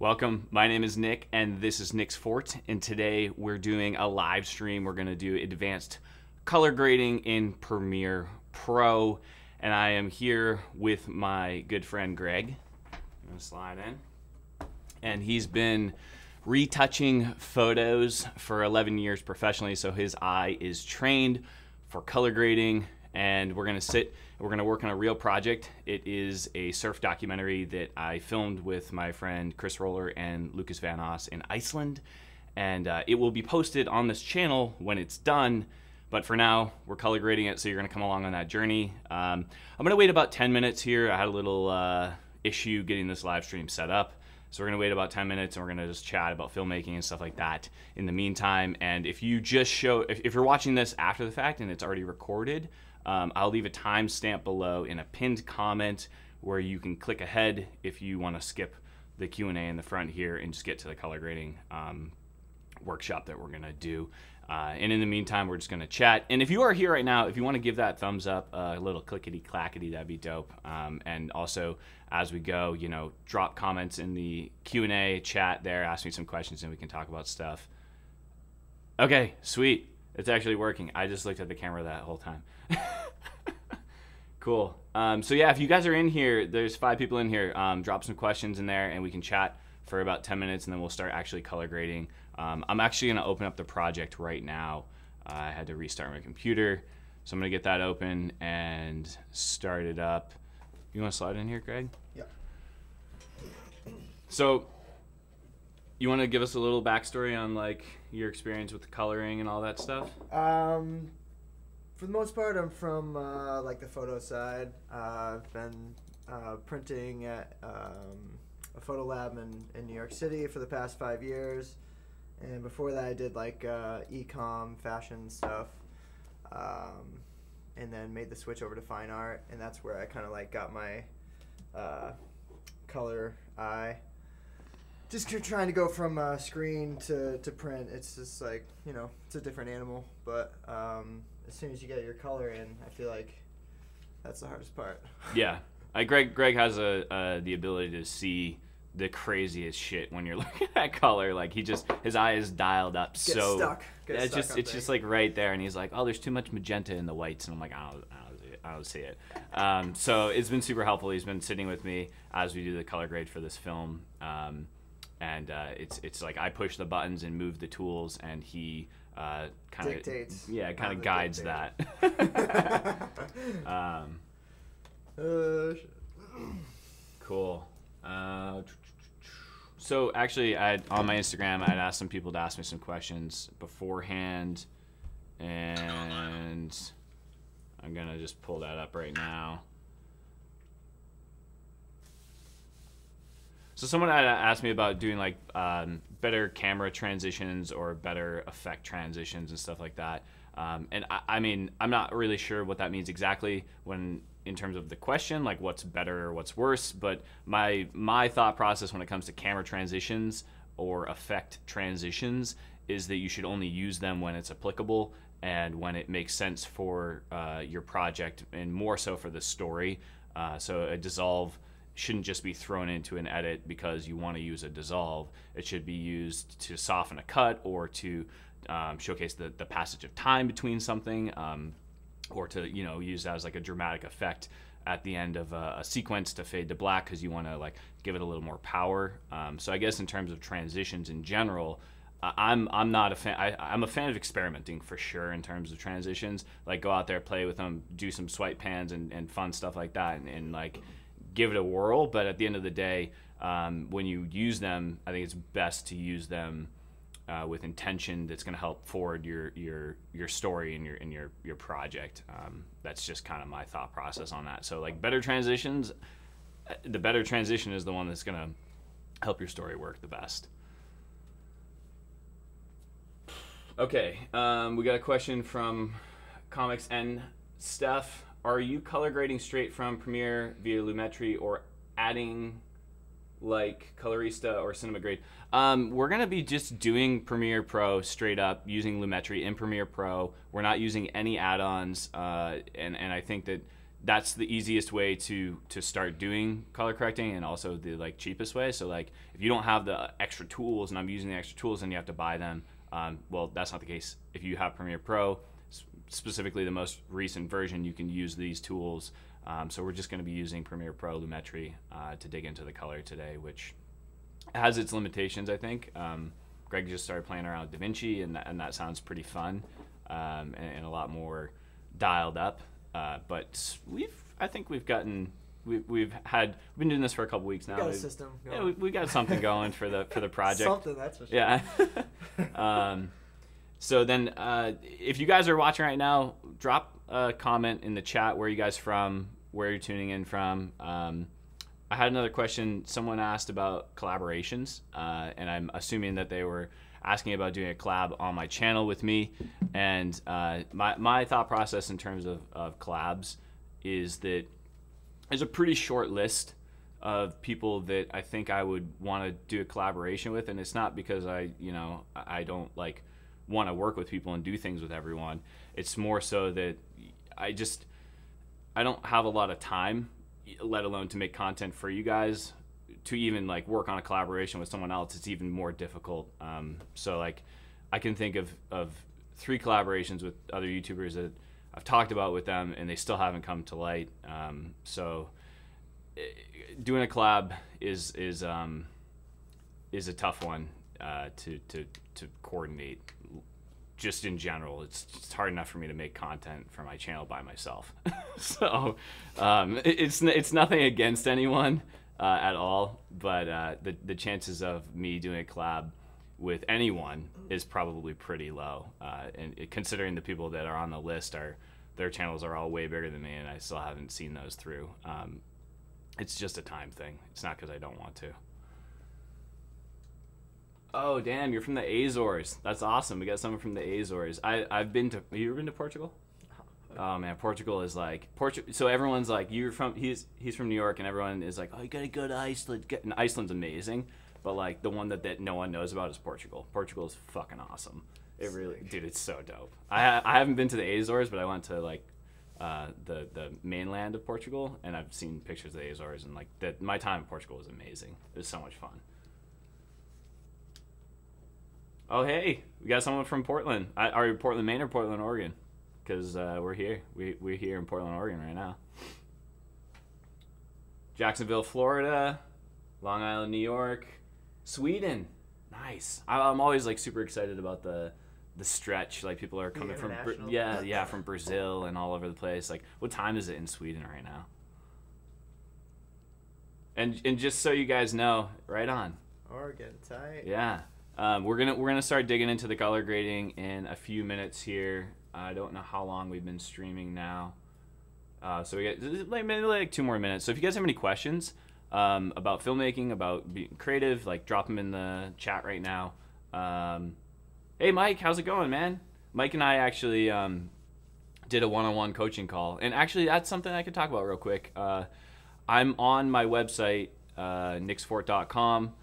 Welcome, my name is Nick, and this is Nick's Fort, and today we're doing a live stream. We're going to do advanced color grading in Premiere Pro, and I am here with my good friend Greg. I'm going to slide in. And he's been retouching photos for 11 years professionally, so his eye is trained for color grading, and we're going to work on a real project. It is a surf documentary that I filmed with my friend Chris Roller and Lucas Van Os in Iceland, and it will be posted on this channel when it's done, but for now we're color grading it, so you're going to come along on that journey. I'm going to wait about 10 minutes here. I had a little issue getting this live stream set up, so we're going to wait about 10 minutes and we're going to just chat about filmmaking and stuff like that in the meantime. And if you just if you're watching this after the fact and it's already recorded, I'll leave a timestamp below in a pinned comment where you can click ahead if you want to skip the Q&A in the front here and just get to the color grading workshop that we're going to do. And in the meantime, we're just going to chat. And if you are here right now, if you want to give that thumbs up, a little clickety-clackety, that'd be dope. And also, as we go, you know, drop comments in the Q&A chat there, ask me some questions, and we can talk about stuff. Okay, sweet. It's actually working. I just looked at the camera that whole time. Cool. So yeah, if you guys are in here, there's 5 people in here. Drop some questions in there and we can chat for about 10 minutes and then we'll start actually color grading. I'm actually going to open up the project right now. I had to restart my computer, so I'm going to get that open and start it up. You want to slide in here, Greg? Yeah. So you want to give us a little backstory on like your experience with the coloring and all that stuff? For the most part, I'm from like the photo side. I've been printing at a photo lab in New York City for the past 5 years, and before that I did like e-com, fashion stuff, and then made the switch over to fine art, and that's where I kind of like got my color eye. Just trying to go from screen to print. It's just like, you know, it's a different animal, but as soon as you get your color in, I feel like that's the hardest part. Yeah, Greg has the ability to see the craziest shit when you're looking at color. Like his eye is dialed up. So stuck. It's just like right there, and he's like, oh, there's too much magenta in the whites, and I'm like, I don't see it. So it's been super helpful. He's been sitting with me as we do the color grade for this film. And it's like I push the buttons and move the tools, and he kind of dictates. Yeah, kind of guides that. Cool. So actually, on my Instagram, I'd asked some people to ask me some questions beforehand, and I'm gonna just pull that up right now. So someone had asked me about doing like better camera transitions or better effect transitions and stuff like that. And I mean, I'm not really sure what that means exactly in terms of the question, like what's better or what's worse. But my thought process when it comes to camera transitions or effect transitions is that you should only use them when it's applicable and when it makes sense for your project, and more so for the story. So a dissolve shouldn't just be thrown into an edit because you want to use a dissolve. It should be used to soften a cut or to showcase the passage of time between something, or to, you know, use that as like a dramatic effect at the end of a sequence to fade to black because you want to like give it a little more power. So I guess in terms of transitions in general, I'm not a fan. I'm a fan of experimenting for sure in terms of transitions. Like go out there, play with them, do some swipe pans and fun stuff like that, and like give it a whirl. But at the end of the day, when you use them, I think it's best to use them with intention that's going to help forward your story and your project. That's just kind of my thought process on that. So like better transitions, the better transition is the one that's going to help your story work the best. Okay, we got a question from Comics and Steph. Are you color grading straight from Premiere via Lumetri or adding like Colorista or Cinema Grade? We're going to be just doing Premiere Pro straight up using Lumetri in Premiere Pro. We're not using any add-ons, and I think that that's the easiest way to start doing color correcting, and also the like cheapest way. So like if you don't have the extra tools, and I'm using the extra tools, then you have to buy them. Well, that's not the case. If you have Premiere Pro, specifically the most recent version, you can use these tools. So we're just going to be using Premiere Pro Lumetri to dig into the color today, which has its limitations, I think. Greg just started playing around with DaVinci, and that sounds pretty fun, and a lot more dialed up. But I think we've been doing this for a couple weeks now. We got a system going. Yeah, we got something going for the project. Something, that's for sure. Yeah. So then, if you guys are watching right now, drop a comment in the chat where you guys from, where you're tuning in from. I had another question. Someone asked about collaborations, and I'm assuming that they were asking about doing a collab on my channel with me. And my thought process in terms of collabs is that there's a pretty short list of people that I think I would want to do a collaboration with, and it's not because I don't like want to work with people and do things with everyone. It's more so that I don't have a lot of time, let alone to make content for you guys, to even like work on a collaboration with someone else. It's even more difficult. So like I can think of 3 collaborations with other YouTubers that I've talked about with them, and they still haven't come to light. So doing a collab is a tough one to coordinate. Just in general, it's hard enough for me to make content for my channel by myself. So it's nothing against anyone at all, but the chances of me doing a collab with anyone is probably pretty low. And considering the people that are on the list, their channels are all way bigger than me, and I still haven't seen those through. It's just a time thing. It's not because I don't want to. Oh, damn, you're from the Azores. That's awesome. We got someone from the Azores. I've been to, have you ever been to Portugal? Oh man, Portugal is like, so everyone's like, he's from New York, and everyone is like, oh, you gotta go to Iceland. And Iceland's amazing, but like the one that no one knows about is Portugal. Portugal is fucking awesome. It really, dude, it's so dope. I haven't been to the Azores, but I went to like the mainland of Portugal, and I've seen pictures of the Azores, and like my time in Portugal was amazing. It was so much fun. Oh, hey, we got someone from Portland. Are you Portland, Maine, or Portland, Oregon? Because we're here. We're here in Portland, Oregon right now. Jacksonville, Florida. Long Island, New York. Sweden. Nice. I'm always like super excited about the stretch. Like people are coming from from Brazil and all over the place. Like, what time is it in Sweden right now? And just so you guys know, right on. Oregon, tight. Yeah. We're gonna start digging into the color grading in a few minutes here. I don't know how long we've been streaming now, so we got maybe like 2 more minutes. So if you guys have any questions about filmmaking, about being creative, like drop them in the chat right now. Hey Mike, how's it going, man? Mike and I actually did a one-on-one coaching call, and actually that's something I could talk about real quick. I'm on my website, nixfort.com.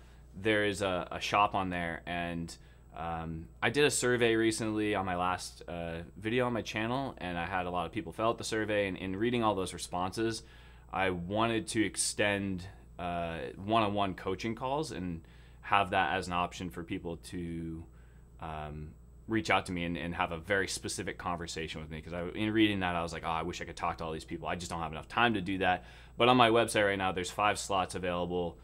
There is a shop on there, and I did a survey recently on my last video on my channel, and I had a lot of people fill out the survey, and in reading all those responses, I wanted to extend one-on-one coaching calls and have that as an option for people to reach out to me and have a very specific conversation with me, because in reading that I was like, oh, I wish I could talk to all these people. I just don't have enough time to do that. But on my website right now, there's 5 slots available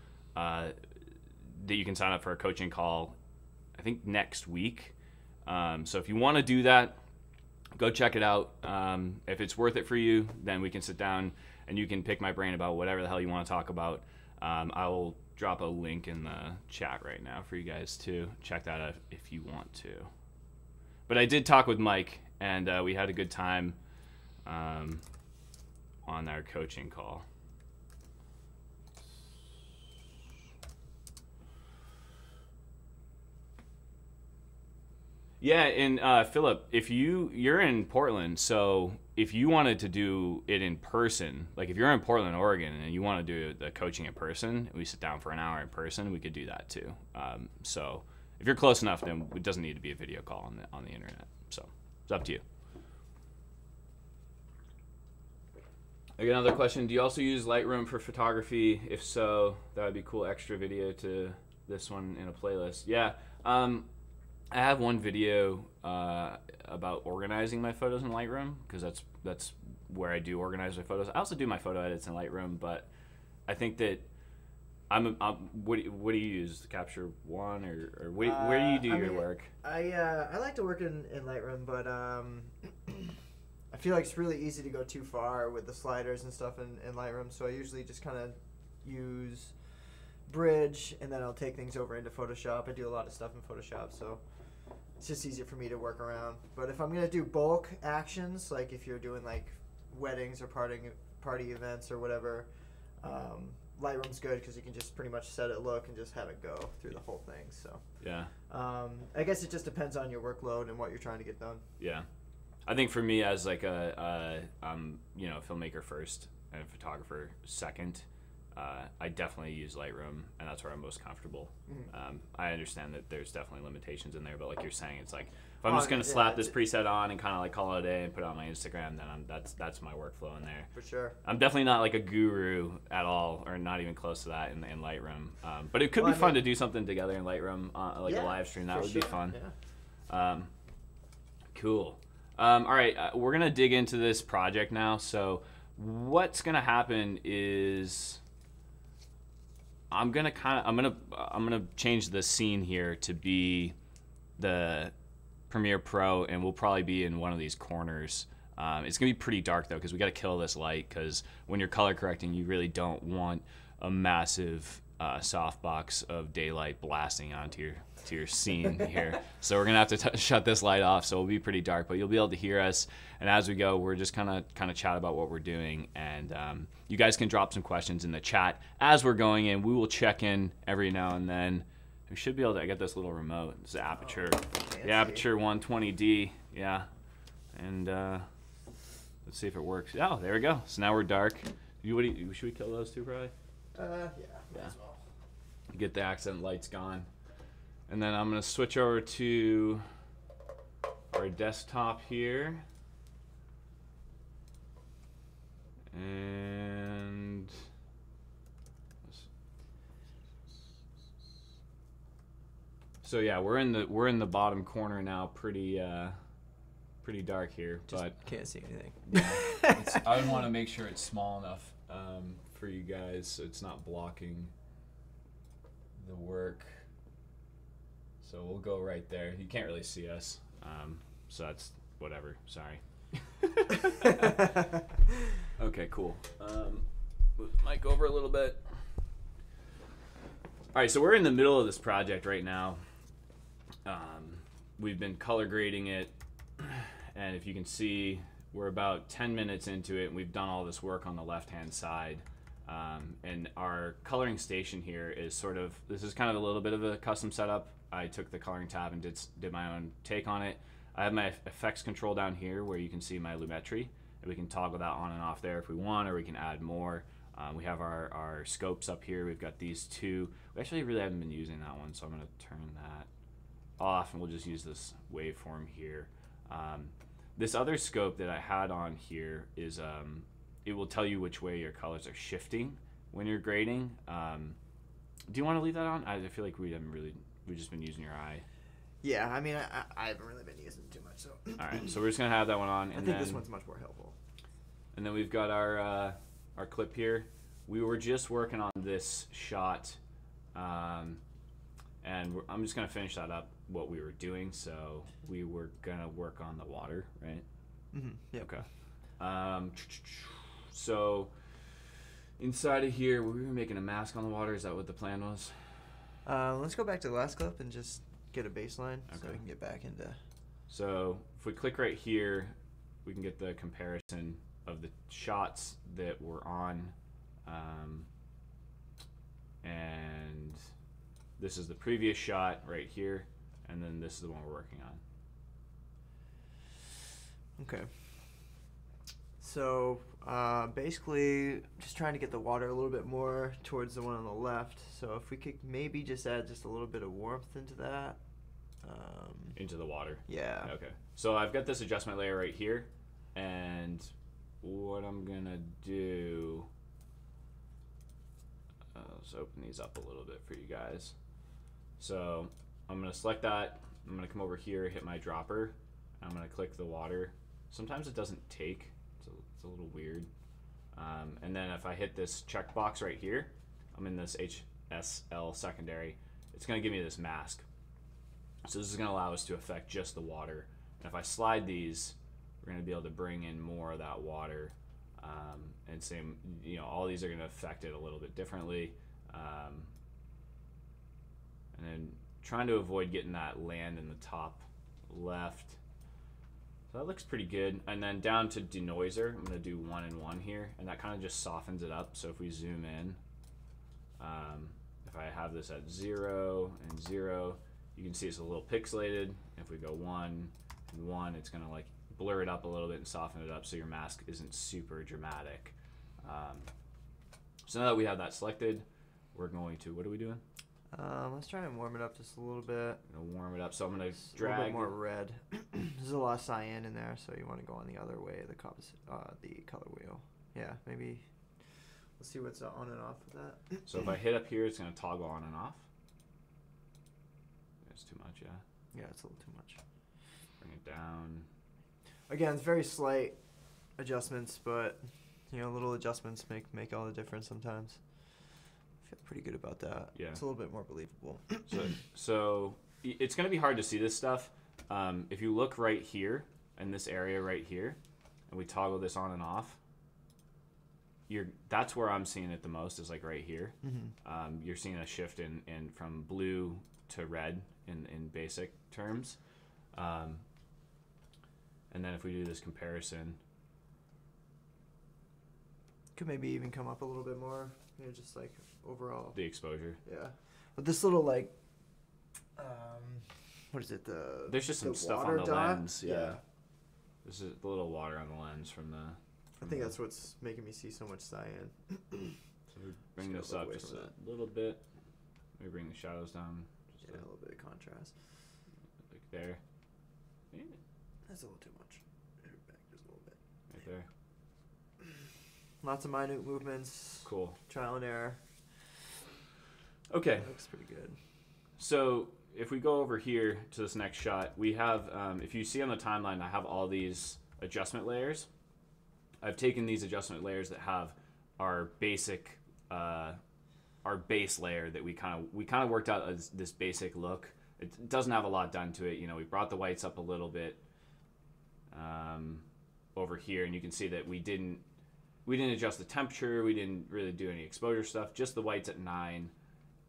that you can sign up for a coaching call, I think next week. So if you want to do that, go check it out. If it's worth it for you, then we can sit down and you can pick my brain about whatever the hell you want to talk about. I will drop a link in the chat right now for you guys to check that out if you want to. But I did talk with Mike, and we had a good time on our coaching call. Yeah, and Philip, if you're in Portland, so if you wanted to do it in person, like if you're in Portland, Oregon, and you want to do the coaching in person, we sit down for an hour in person, we could do that too. So if you're close enough, then it doesn't need to be a video call on the internet. So it's up to you. I get another question. Do you also use Lightroom for photography? If so, that would be cool extra video to this one in a playlist. Yeah. I have one video about organizing my photos in Lightroom, because that's where I do organize my photos. I also do my photo edits in Lightroom, but I think that what do you use? Capture One or where do you do your work? I like to work in Lightroom, but I feel like it's really easy to go too far with the sliders and stuff in Lightroom, so I usually just kind of use Bridge, and then I'll take things over into Photoshop. I do a lot of stuff in Photoshop, so it's just easier for me to work around. But if I'm going to do bulk actions, like if you're doing like weddings or party events or whatever, Lightroom's good because you can just pretty much set it look and just have it go through the whole thing. So yeah, I guess it just depends on your workload and what you're trying to get done. Yeah, I think for me as like a filmmaker first and a photographer second, I definitely use Lightroom, and that's where I'm most comfortable. I understand that there's definitely limitations in there, but like you're saying, it's like if I'm just gonna slap this preset on and kind of like call it a day and put it on my Instagram, then that's my workflow in there. For sure. I'm definitely not like a guru at all, or not even close to that in Lightroom. But it could be fun to do something together in Lightroom, like a live stream. That would be fun. Yeah. Cool. All right, we're gonna dig into this project now. So what's gonna happen is I'm gonna change the scene here to be the Premiere Pro, and we'll probably be in one of these corners. It's gonna be pretty dark though, because we got to kill this light, because when you're color correcting, you really don't want a massive softbox of daylight blasting onto your scene here. So we're gonna have to shut this light off, so it'll be pretty dark, but you'll be able to hear us. And as we go, we're just kind of chat about what we're doing, and you guys can drop some questions in the chat as we're going in. We will check in every now and then. We should be able to. I got this little remote. It's the Aperture, the Aperture 120D. Yeah, and let's see if it works. Oh, there we go. So now we're dark. Should we kill those two, probably? Yeah. As well. Get the accent lights gone, and then I'm gonna switch over to our desktop here, and so yeah, we're in the bottom corner now, pretty dark here, just but can't see anything. Yeah, I would want to make sure it's small enough for you guys so it's not blocking the work. So we'll go right there. You can't really see us, so that's whatever. Sorry. Okay, cool. Move the mic over a little bit. All right, so we're in the middle of this project right now. We've been color grading it, and if you can see, we're about 10 minutes into it, and we've done all this work on the left-hand side. And our coloring station here is this is kind of a little bit of a custom setup. I took the coloring tab and did my own take on it. I have my effects control down here where you can see my lumetri, and we can toggle that on and off there if we want, or we can add more. We have our scopes up here. We've got these two. We actually really haven't been using that one, so I'm going to turn that off, and we'll just use this waveform here. This other scope that I had on here is it will tell you which way your colors are shifting when you're grading. Do you want to leave that on? I feel like we've just been using your eye. Yeah, I mean, I haven't really been using it too much, so. All right, so we're just gonna have that one on, and I think this one's much more helpful. And then we've got our clip here. We were just working on this shot, and I'm just gonna finish that up, what we were doing. So we were gonna work on the water, right? Mm-hmm. Yeah. Okay. So inside of here, we were making a mask on the water. Is that what the plan was? Let's go back to the last clip and just get a baseline, okay, so we can get back into. So if we click right here, we can get the comparison of the shots that we're on, and this is the previous shot right here, and then this is the one we're working on. Okay. So basically just trying to get the water a little bit more towards the one on the left. So if we could maybe just add just a little bit of warmth into that. Into the water? Yeah. Okay. So I've got this adjustment layer right here, and what I'm gonna do, let's open these up a little bit for you guys. So I'm gonna select that. I'm gonna come over here, hit my dropper. I'm gonna click the water. Sometimes it doesn't take, so it's a little weird. And then if I hit this checkbox right here, I'm in this HSL secondary, it's gonna give me this mask. So this is gonna allow us to affect just the water. And if I slide these, we're gonna be able to bring in more of that water. And same, you know, all these are gonna affect it a little bit differently. And then trying to avoid getting that land in the top left. So that looks pretty good. And then down to denoiser, I'm gonna do 1 and 1 here, and that kind of just softens it up. So if we zoom in, if I have this at 0 and 0, you can see it's a little pixelated. If we go 1 and 1, it's gonna like blur it up a little bit and soften it up so your mask isn't super dramatic. So now that we have that selected, we're going to, what are we doing? Let's try and warm it up just a little bit. I'm gonna warm it up, so I'm gonna It's drag. a little bit more red. There's a lot of cyan in there, so you want to go on the other way of the color wheel. Yeah, maybe. Let's see what's on and off with that. So if I hit up here, it's gonna toggle on and off. That's too much, yeah. Yeah, it's a little too much. Bring it down. Again, it's very slight adjustments, but you know, little adjustments make all the difference sometimes. I feel pretty good about that. Yeah. It's a little bit more believable. So it's going to be hard to see this stuff. If you look right here, in this area right here, and we toggle this on and off, that's where I'm seeing it the most, is like right here. Mm-hmm. You're seeing a shift in from blue to red in basic terms. And then if we do this comparison, Could maybe even come up a little bit more. You know, just like overall. the exposure. Yeah. But this little like, what is it? There's just some the stuff on water the dot? lens. Yeah. This is a little water on the lens from the. I think that's what's making me see so much cyan. So we bring Just this gotta up look just away a little bit. Maybe bring the shadows down. Just Yeah, a little bit of contrast. like there. Yeah, That's a little too much. Back just a little bit. right there. Lots of minute movements. Cool. Trial and error. Okay. That looks pretty good. So if we go over here to this next shot, we have, if you see on the timeline, I have all these adjustment layers. I've taken these adjustment layers that have our basic, our base layer that we kind of worked out as this basic look. It doesn't have a lot done to it. You know, we brought the whites up a little bit over here, and you can see that we didn't adjust the temperature. We didn't really do any exposure stuff. Just the whites at 9.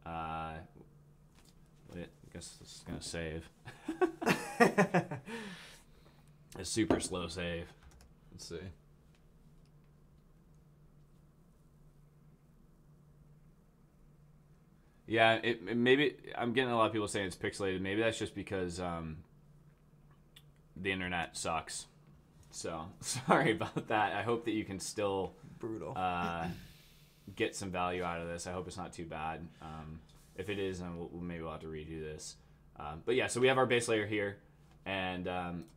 I guess this is gonna save. A super slow save. Let's see. Yeah, it maybe I'm getting a lot of people saying it's pixelated. Maybe that's just because the internet sucks. So sorry about that. I hope that you can still Brutal. Get some value out of this. I hope it's not too bad. If it is, then maybe we'll have to redo this. But yeah, so we have our base layer here, and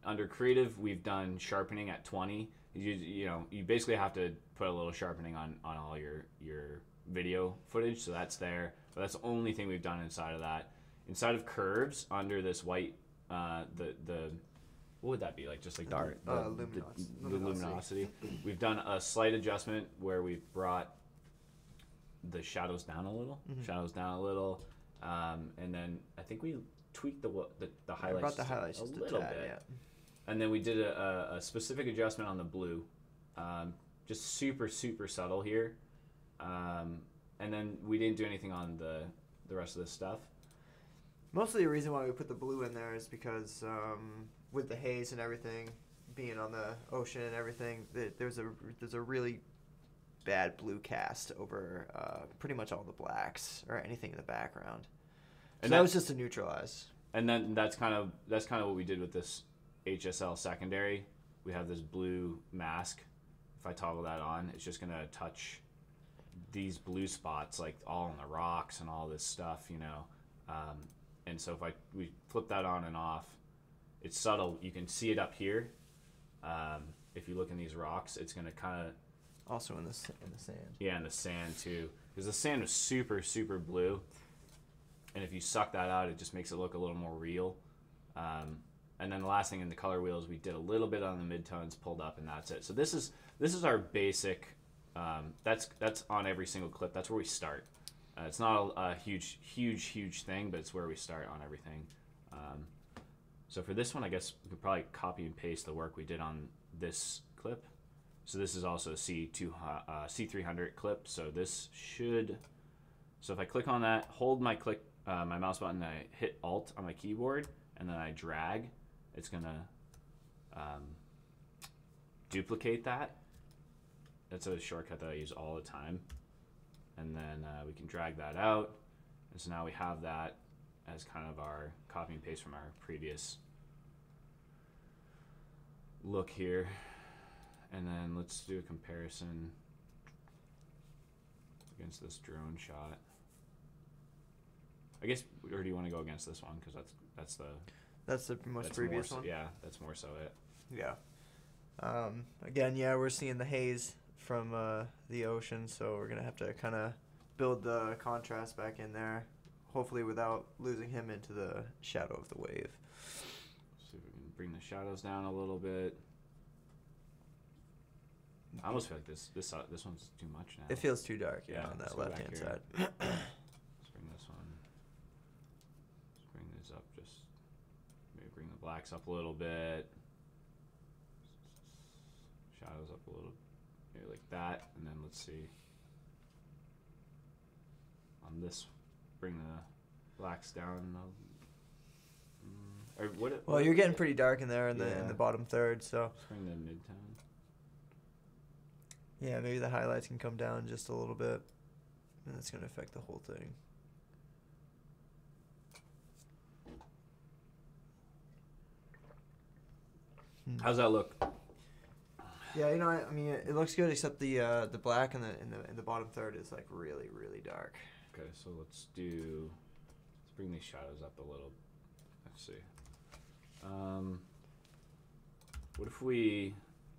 under creative, we've done sharpening at 20. You basically have to put a little sharpening on all your video footage, so that's there. But that's the only thing we've done inside of that. Inside of curves, under this white, what would that be like? Just like the luminosity. We've done a slight adjustment where we've brought the shadows down a little. And then I think we tweaked the highlights. Brought the highlights just a little tad, bit. yeah. And then we did a specific adjustment on the blue, just super subtle here. And then we didn't do anything on the rest of this stuff. Mostly the reason why we put the blue in there is because with the haze and everything, being on the ocean and everything, there's a really bad blue cast over pretty much all the blacks or anything in the background. And so that was just to neutralize. And then that's kind of what we did with this HSL secondary. We have this blue mask. If I toggle that on, it's just gonna touch these blue spots, like all on the rocks and all this stuff, you know. And so if we flip that on and off, it's subtle. You can see it up here. if you look in these rocks, it's gonna kind of Also in the sand. yeah, in the sand too, because the sand was super blue, and if you suck that out, it just makes it look a little more real. And then the last thing in the color wheel is we did a little bit on the midtones, pulled up, and that's it. So this is our basic. That's on every single clip. That's where we start. It's not a huge thing, but it's where we start on everything. So for this one, I guess we could probably copy and paste the work we did on this clip. So this is also a C300 clip. So this should. So if I click on that, hold my mouse button, I hit Alt on my keyboard, and then I drag, it's gonna duplicate that. That's a shortcut that I use all the time. And then we can drag that out. And so now we have that as kind of our copy and paste from our previous look here. And then let's do a comparison against this drone shot. I guess, or do you want to go against this one? Because that's the most previous one? Yeah, that's more so it. Yeah. Again, yeah, we're seeing the haze from the ocean, so we're going to have to kind of build the contrast back in there, hopefully without losing him into the shadow of the wave. See if we can bring the shadows down a little bit. I almost feel like this one's too much now. It feels too dark, yeah, on let's that go left-hand back side. here. Let's bring this one. Let's bring this up, just maybe bring the blacks up a little bit. Shadows up a little, maybe like that, and then let's see. On this, bring the blacks down. Well, you're getting pretty dark in there in the bottom third, so. Let's bring the midtone. Yeah, maybe the highlights can come down just a little bit, and that's going to affect the whole thing. How's that look? Yeah, I mean, it looks good, except the black in the bottom third is like really dark. Okay, so let's bring these shadows up a little. Let's see. What if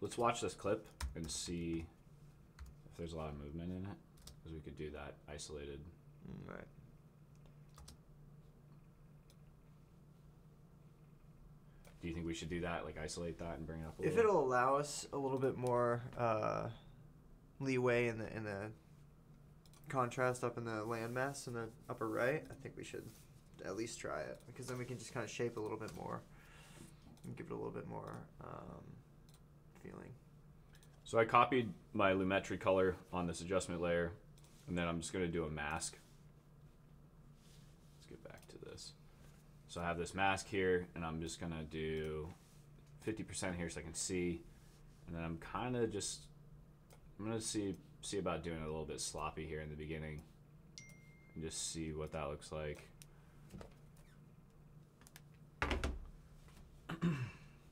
let's watch this clip and see if there's a lot of movement in it, because we could do that isolated. Right. Do you think we should do that, like isolate that and bring it up a little? If it'll allow us a little bit more leeway in the contrast up in the landmass in the upper right, I think we should at least try it, because then we can just kind of shape a little bit more and give it a little bit more feeling. So I copied my Lumetri color on this adjustment layer, and then I'm just going to do a mask. Let's get back to this. So I have this mask here, and I'm just going to do 50% here so I can see, and then I'm kind of just, I'm going to see about doing it a little bit sloppy here in the beginning and just see what that looks like.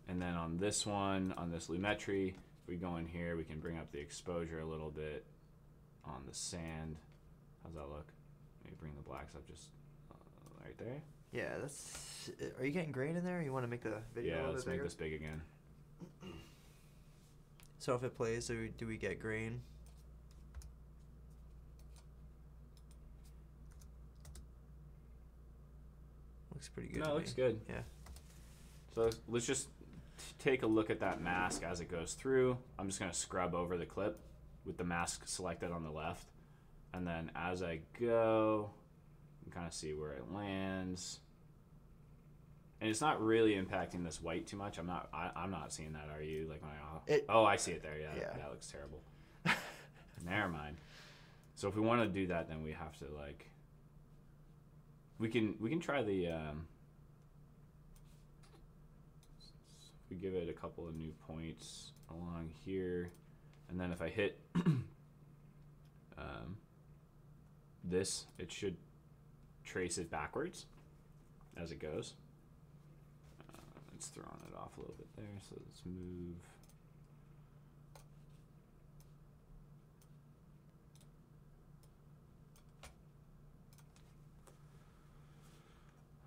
And then on this one, on this Lumetri, if we go in here, we can bring up the exposure a little bit on the sand. How's that look? Maybe bring the blacks up just right there. Yeah, that's. Are you getting grain in there? Or you want to make the video a little bit let's bigger? make this big again. So if it plays, do we get grain? Looks pretty good. No, it looks good. Yeah. So let's just take a look at that mask as it goes through. I'm just going to scrub over the clip with the mask selected on the left. And then as I go, you can kind of see where it lands. And it's not really impacting this white too much. I'm not seeing that, are you? Like when oh, I see it there. Yeah. That looks terrible. Never mind. So if we want to do that, then we have to like we can try the we give it a couple of new points along here, and then if I hit this, it should trace it backwards as it goes. It's throwing it off a little bit there, so let's move.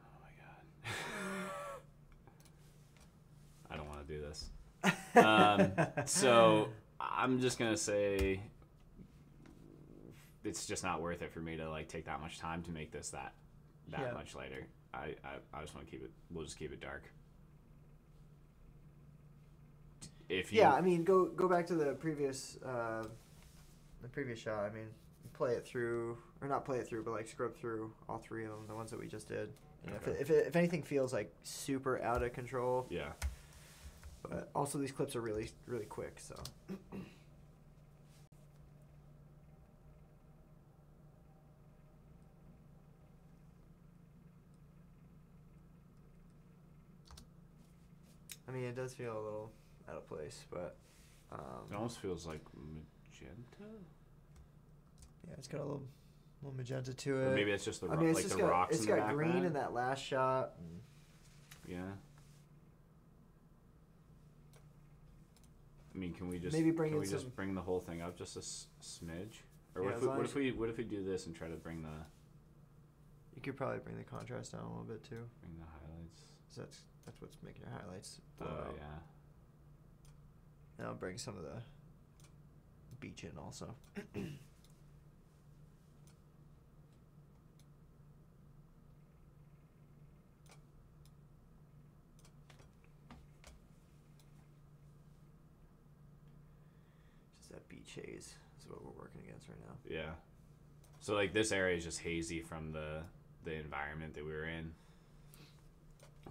Oh my god. I don't want to do this. So I'm just gonna say it's just not worth it for me to like take that much time to make this that much lighter. I just want to keep it. We'll just keep it dark. If you, yeah, I mean, go back to the previous shot. I mean, play it through, or not play it through, but like scrub through all three of them, the ones that we just did. You know, Okay. if anything feels like super out of control. Yeah. But also these clips are really quick, so. I mean, it does feel a little out of place, but. It almost feels like magenta. Yeah, it's got a little magenta to it. Or maybe it's just the I mean, like the rocks it's in the got background. green in that last shot. Yeah. I mean, can we just maybe bring just bring the whole thing up just a smidge? Or Yeah, what if we do this and try to bring the You could probably bring the contrast down a little bit too. bring the highlights? 'Cause that's what's making your highlights blow Oh out. yeah. And I'll bring some of the beach in also. Just that beach haze is what we're working against right now. Yeah. So like this area is just hazy from the environment that we were in.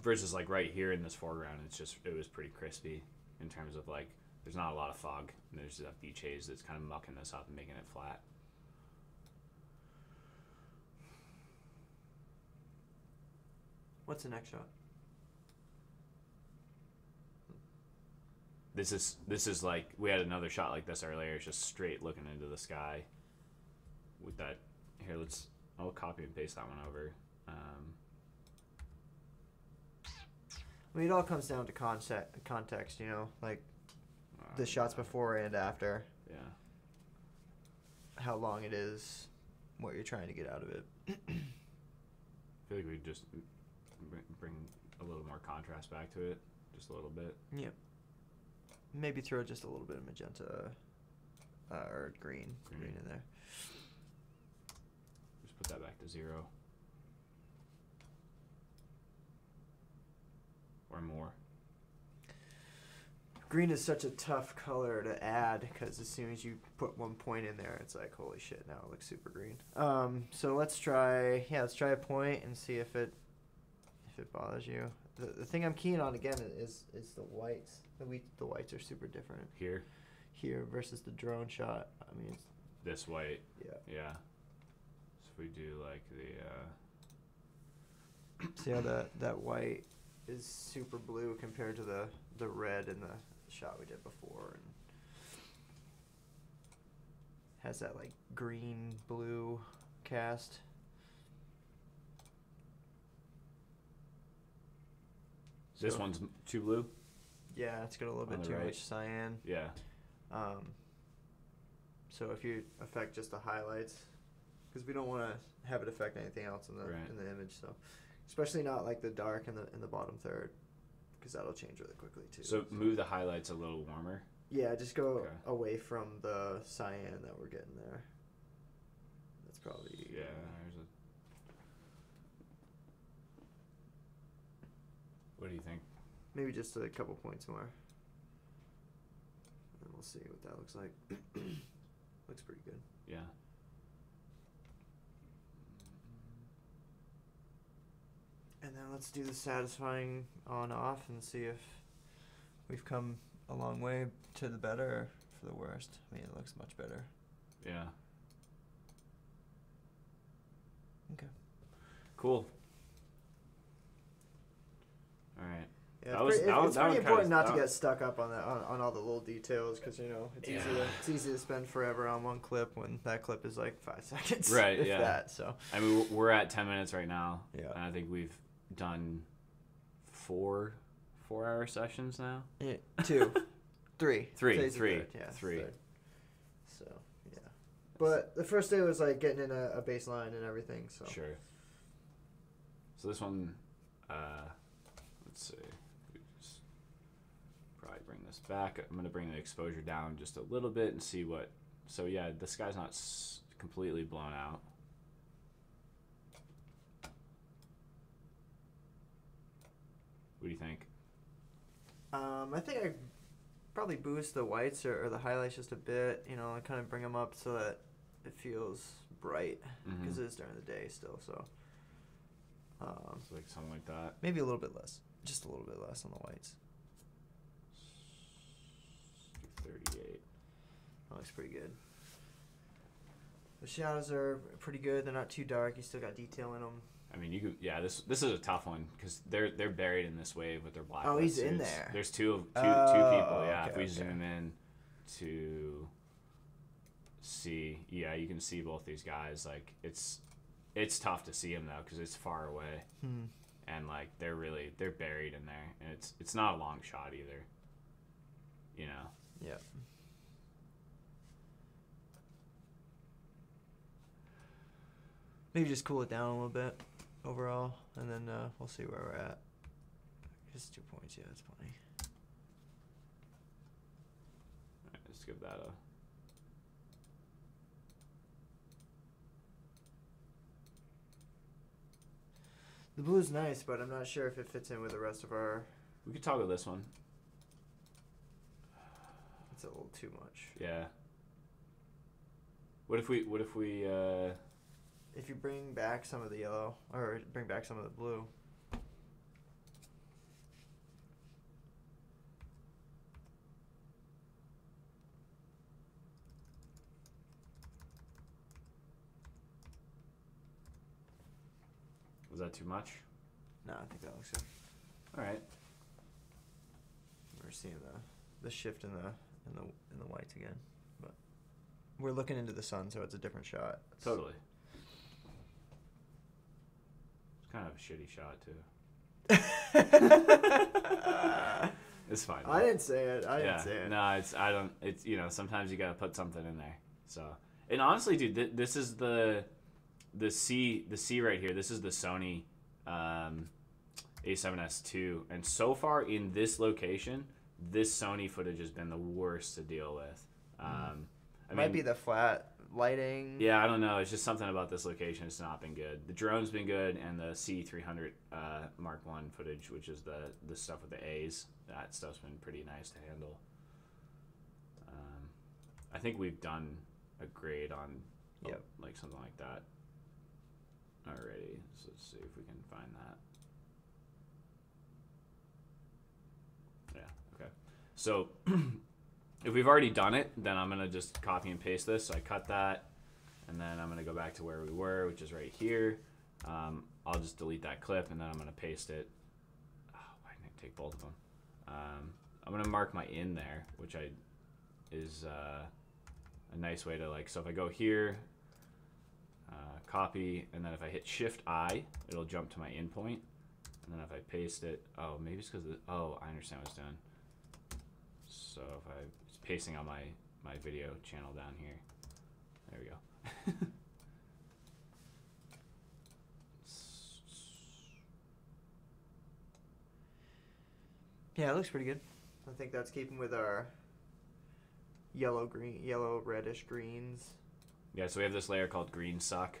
Versus like right here in this foreground, it was pretty crispy in terms of like there's not a lot of fog and there's that beach haze that's kind of mucking this up and making it flat. What's the next shot? This is like we had another shot like this earlier. It's just straight looking into the sky. With that, here I'll copy and paste that one over. I mean, it all comes down to context, you know, like the shots before and after. Yeah. How long it is, what you're trying to get out of it. I feel like we just bring a little more contrast back to it, just a little bit. Yep. Maybe throw just a little bit of magenta or green in there. Just put that back to 0. Or more. Green is such a tough color to add because as soon as you put one point in there, it's like, holy shit, now it looks super green. So let's try a point and see if it bothers you. The thing I'm keen on again is the whites. The whites are super different here versus the drone shot. I mean, it's this white. Yeah. So if we do like the see how that white is super blue compared to the red in the shot we did before, and has that like green blue cast. This one's too blue? Yeah, it's got a little bit too much cyan. Yeah. So if you affect just the highlights, because we don't want to have it affect anything else in the image, so especially not like the dark in the bottom third, because that'll change really quickly too. So move the highlights a little warmer. Yeah, just go away from the cyan that we're getting there. That's probably What do you think? Maybe just a couple points more. And we'll see what that looks like. Looks pretty good. Yeah. And then let's do the satisfying on-off and see if we've come a long way to the better or for the worst. I mean, it looks much better. Yeah. Okay. Cool. All right. Yeah, it's pretty important not to get stuck up on on all the little details, because you know it's easy to spend forever on one clip when that clip is like 5 seconds. Right. If Yeah. that. So. I mean, we're at 10 minutes right now. Yeah. And I think we've done 4-hour sessions now. Yeah, 2, 3. Three. Yeah, Three. Third. So yeah. But the first day was like getting in a baseline and everything. So. Sure. So this one, let's see. Probably bring this back. I'm gonna bring the exposure down just a little bit and see what. So yeah, the sky's not completely blown out. What do you think? I think I probably boost the whites or the highlights just a bit, you know, and kind of bring them up so that it feels bright, because it is during the day still, so. So like something like that. Maybe a little bit less, just a little bit less on the whites. 38. That looks pretty good. The shadows are pretty good. They're not too dark. You still got detail in them. I mean, you could, yeah. This is a tough one because they're buried in this wave with their black. Oh, he's in suits. there. There's two people. Yeah, okay, if we zoom in to see, yeah, you can see both these guys. Like it's tough to see them though because it's far away, and like they're buried in there, and it's not a long shot either. You know. Yeah. Maybe just cool it down a little bit overall, and then we'll see where we're at. Just 2 points, yeah, that's plenty. All right, let's give that a. The blue's nice, but I'm not sure if it fits in with the rest of our. We could toggle this one. It's a little too much. Yeah. What if we? If you bring back some of the yellow, or bring back some of the blue. Was that too much? No, I think that looks good. All right. We're seeing the shift in the whites again, but we're looking into the sun, so it's a different shot. Totally. It's kind of a shitty shot too. It's fine. I didn't say it. I didn't say it. No, it's you know, sometimes you gotta put something in there. So, and honestly, dude, this is the C right here. This is the Sony A7S II, and so far in this location, this Sony footage has been the worst to deal with. I Might mean, be the flat lighting. Yeah, I don't know. It's just something about this location. It's not been good. The drone's been good, and the C300 Mark I footage, which is the stuff with the A's, that stuff's been pretty nice to handle. I think we've done a grade on like something like that already. So let's see if we can find that. Yeah, okay. So if we've already done it, then I'm going to just copy and paste this. So I cut that, and then I'm going to go back to where we were, which is right here. I'll just delete that clip, and then I'm going to paste it. Oh, why didn't I take both of them? I'm going to mark my in there, which is a nice way to, like, so if I go here, copy, and then if I hit Shift-I, it'll jump to my in point. And then if I paste it, oh, maybe it's because, oh, I understand what it's doing. So if it's pasting on my video channel down here. There we go. Yeah, it looks pretty good. I think that's keeping with our yellow reddish greens. Yeah, so we have this layer called green suck,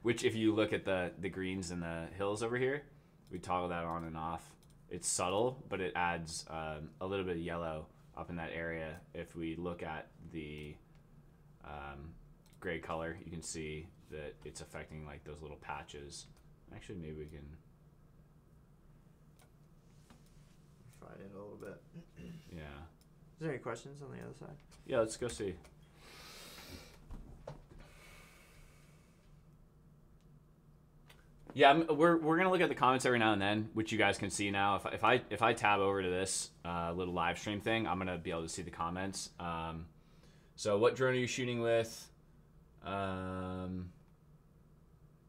which if you look at the greens in the hills over here, we toggle that on and off. It's subtle, but it adds a little bit of yellow up in that area. If we look at the gray color, you can see that it's affecting like those little patches. Actually, maybe we can refine it a little bit. Yeah. Is there any questions on the other side? Yeah, let's go see. Yeah, we're gonna look at the comments every now and then, which you guys can see now. If I tab over to this little live stream thing, I'm gonna be able to see the comments. So what drone are you shooting with?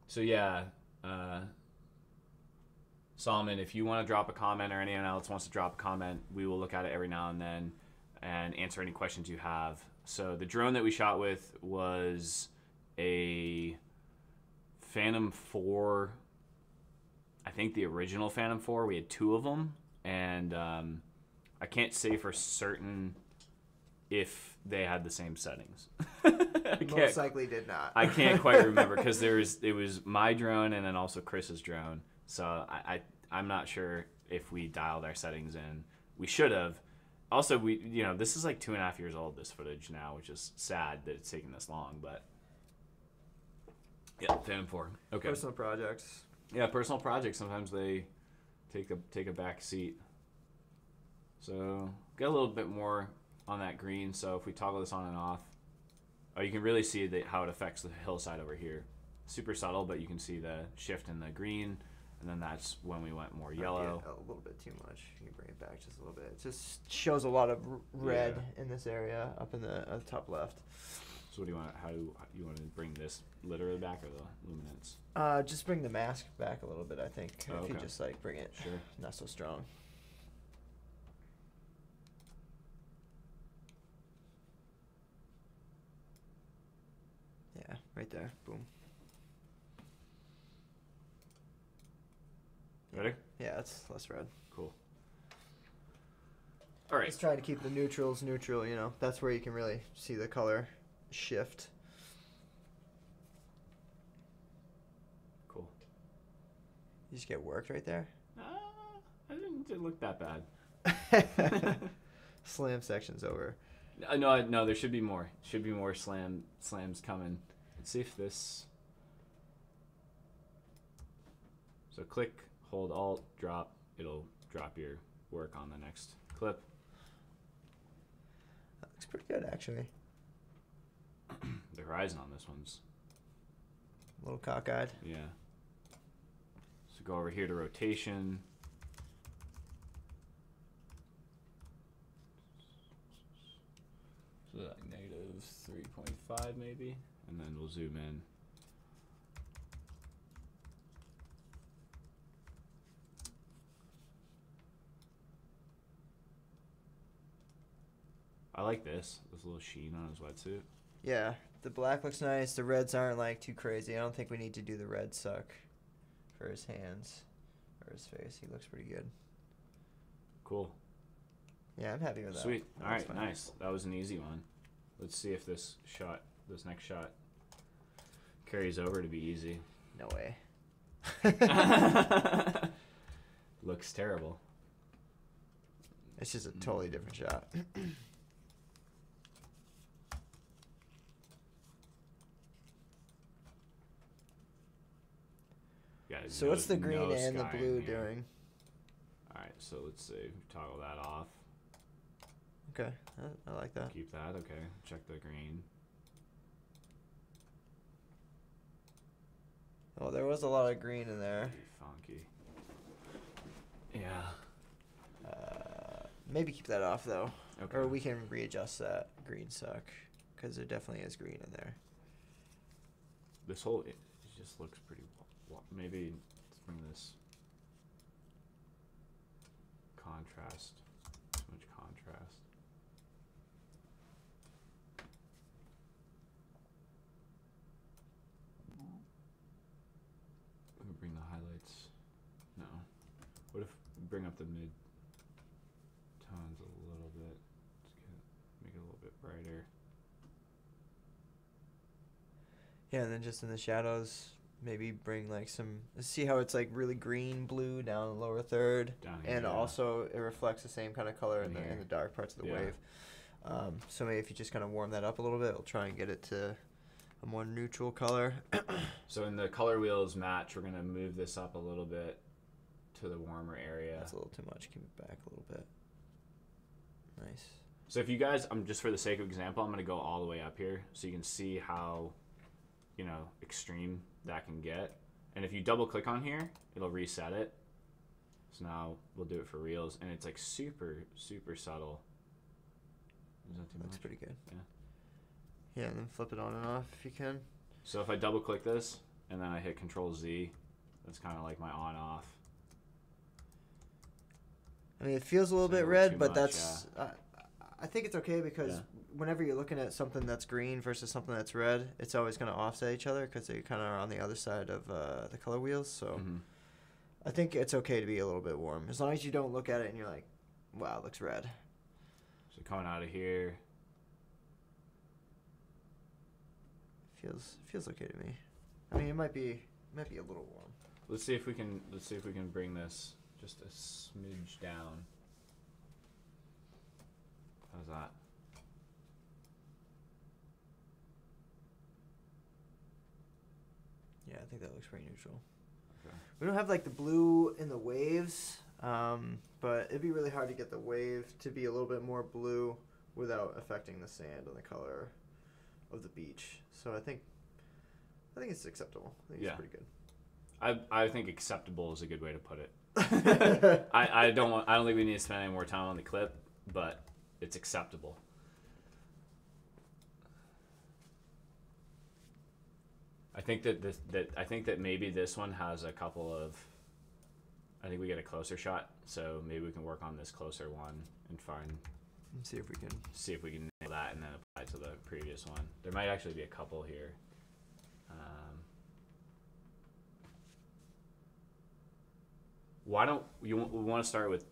So yeah, Solomon, if you want to drop a comment or anyone else wants to drop a comment, we will look at it every now and then and answer any questions you have. So the drone that we shot with was a Phantom 4, I think the original Phantom 4. We had two of them, and I can't say for certain if they had the same settings. Most likely did not. I can't quite remember because it was my drone and then also Chris's drone. So I'm not sure if we dialed our settings in. We should have. Also, this is like 2.5 years old, this footage now, which is sad that it's taking this long, but yeah, Phantom 4. Okay. Personal projects. Yeah, personal projects, sometimes they take a back seat. So, got a little bit more on that green, so if we toggle this on and off, you can really see how it affects the hillside over here. Super subtle, but you can see the shift in the green. And then that's when we went more yellow. A little bit too much. You can bring it back just a little bit. It just shows a lot of red in this area up in the top left. So what do you want? How do you want to bring this literally back or the luminance? Just bring the mask back a little bit. I think if you just like bring it, sure, not so strong. Yeah, right there. Boom. Ready? Yeah, it's less red. Cool. All right. Just trying to keep the neutrals neutral, you know. That's where you can really see the color shift. Cool. You just get worked right there? I didn't look that bad. Slam section's over. No, there should be more. Should be more slams coming. Let's see if this... So click, hold Alt, drop. It'll drop your work on the next clip. That looks pretty good, actually. The horizon on this one's A little cockeyed. Yeah. So go over here to rotation. So like -3.5 maybe, and then we'll zoom in. I like this little sheen on his wetsuit. Yeah, the black looks nice. The reds aren't like too crazy. I don't think we need to do the red suck for his hands or his face. He looks pretty good. Cool. Yeah, I'm happy with that. Sweet. That All right, fine. nice. That was an easy one. Let's see if this next shot carries over to be easy. No way. Looks terrible. It's just a totally different shot. So what's the green and the blue doing? Alright, so let's see. Toggle that off. Okay, I like that. Keep that, okay. Check the green. Oh, there was a lot of green in there. Pretty funky. Yeah. Maybe keep that off though. Okay. Or we can readjust that green suck, because there definitely is green in there. This whole, it just looks pretty, maybe let's bring this contrast, too much contrast. Let me bring the highlights, no. What if we bring up the mid tones a little bit, make it a little bit brighter. Yeah, and then just in the shadows, maybe bring like some, see how it's like really green, blue down the lower third, Down here, and yeah. also it reflects the same kind of color in In the dark parts of the Yeah. wave. So maybe if you just kind of warm that up a little bit, we'll try and get it to a more neutral color. So in the color wheels match, we're gonna move this up a little bit to the warmer area. That's a little too much. Keep it back a little bit. Nice. So if you guys, just for the sake of example, I'm gonna go all the way up here so you can see how, extreme that can get. And if you double click on here, it'll reset it. So now we'll do it for reals, and it's like super, super subtle. Is that too Looks much? pretty good. Yeah. Yeah, and then flip it on and off if you can. So if I double click this and then I hit Control Z, that's kind of like my on off. I mean, it feels a little So bit too red, but much, that's. I think it's okay because Yeah. whenever you're looking at something that's green versus something that's red, it's always going to offset each other because they kind of are on the other side of the color wheels. So Mhm. I think it's okay to be a little bit warm as long as you don't look at it and you're like, Wow, it looks red. So coming out of here. Feels okay to me. I mean, it might be a little warm. Let's see if we can bring this just a smidge down. How's that? Yeah, I think that looks pretty neutral. Okay. We don't have like the blue in the waves, but it'd be really hard to get the wave to be a little bit more blue without affecting the sand and the color of the beach. So I think it's acceptable. I think it's pretty good. I think acceptable is a good way to put it. I don't think we need to spend any more time on the clip, but it's acceptable. I think that maybe this one has a couple of. I think we get a closer shot, so maybe we can work on this closer one and see if we can nail that and then apply it to the previous one. There might actually be a couple here. Why don't we want to start with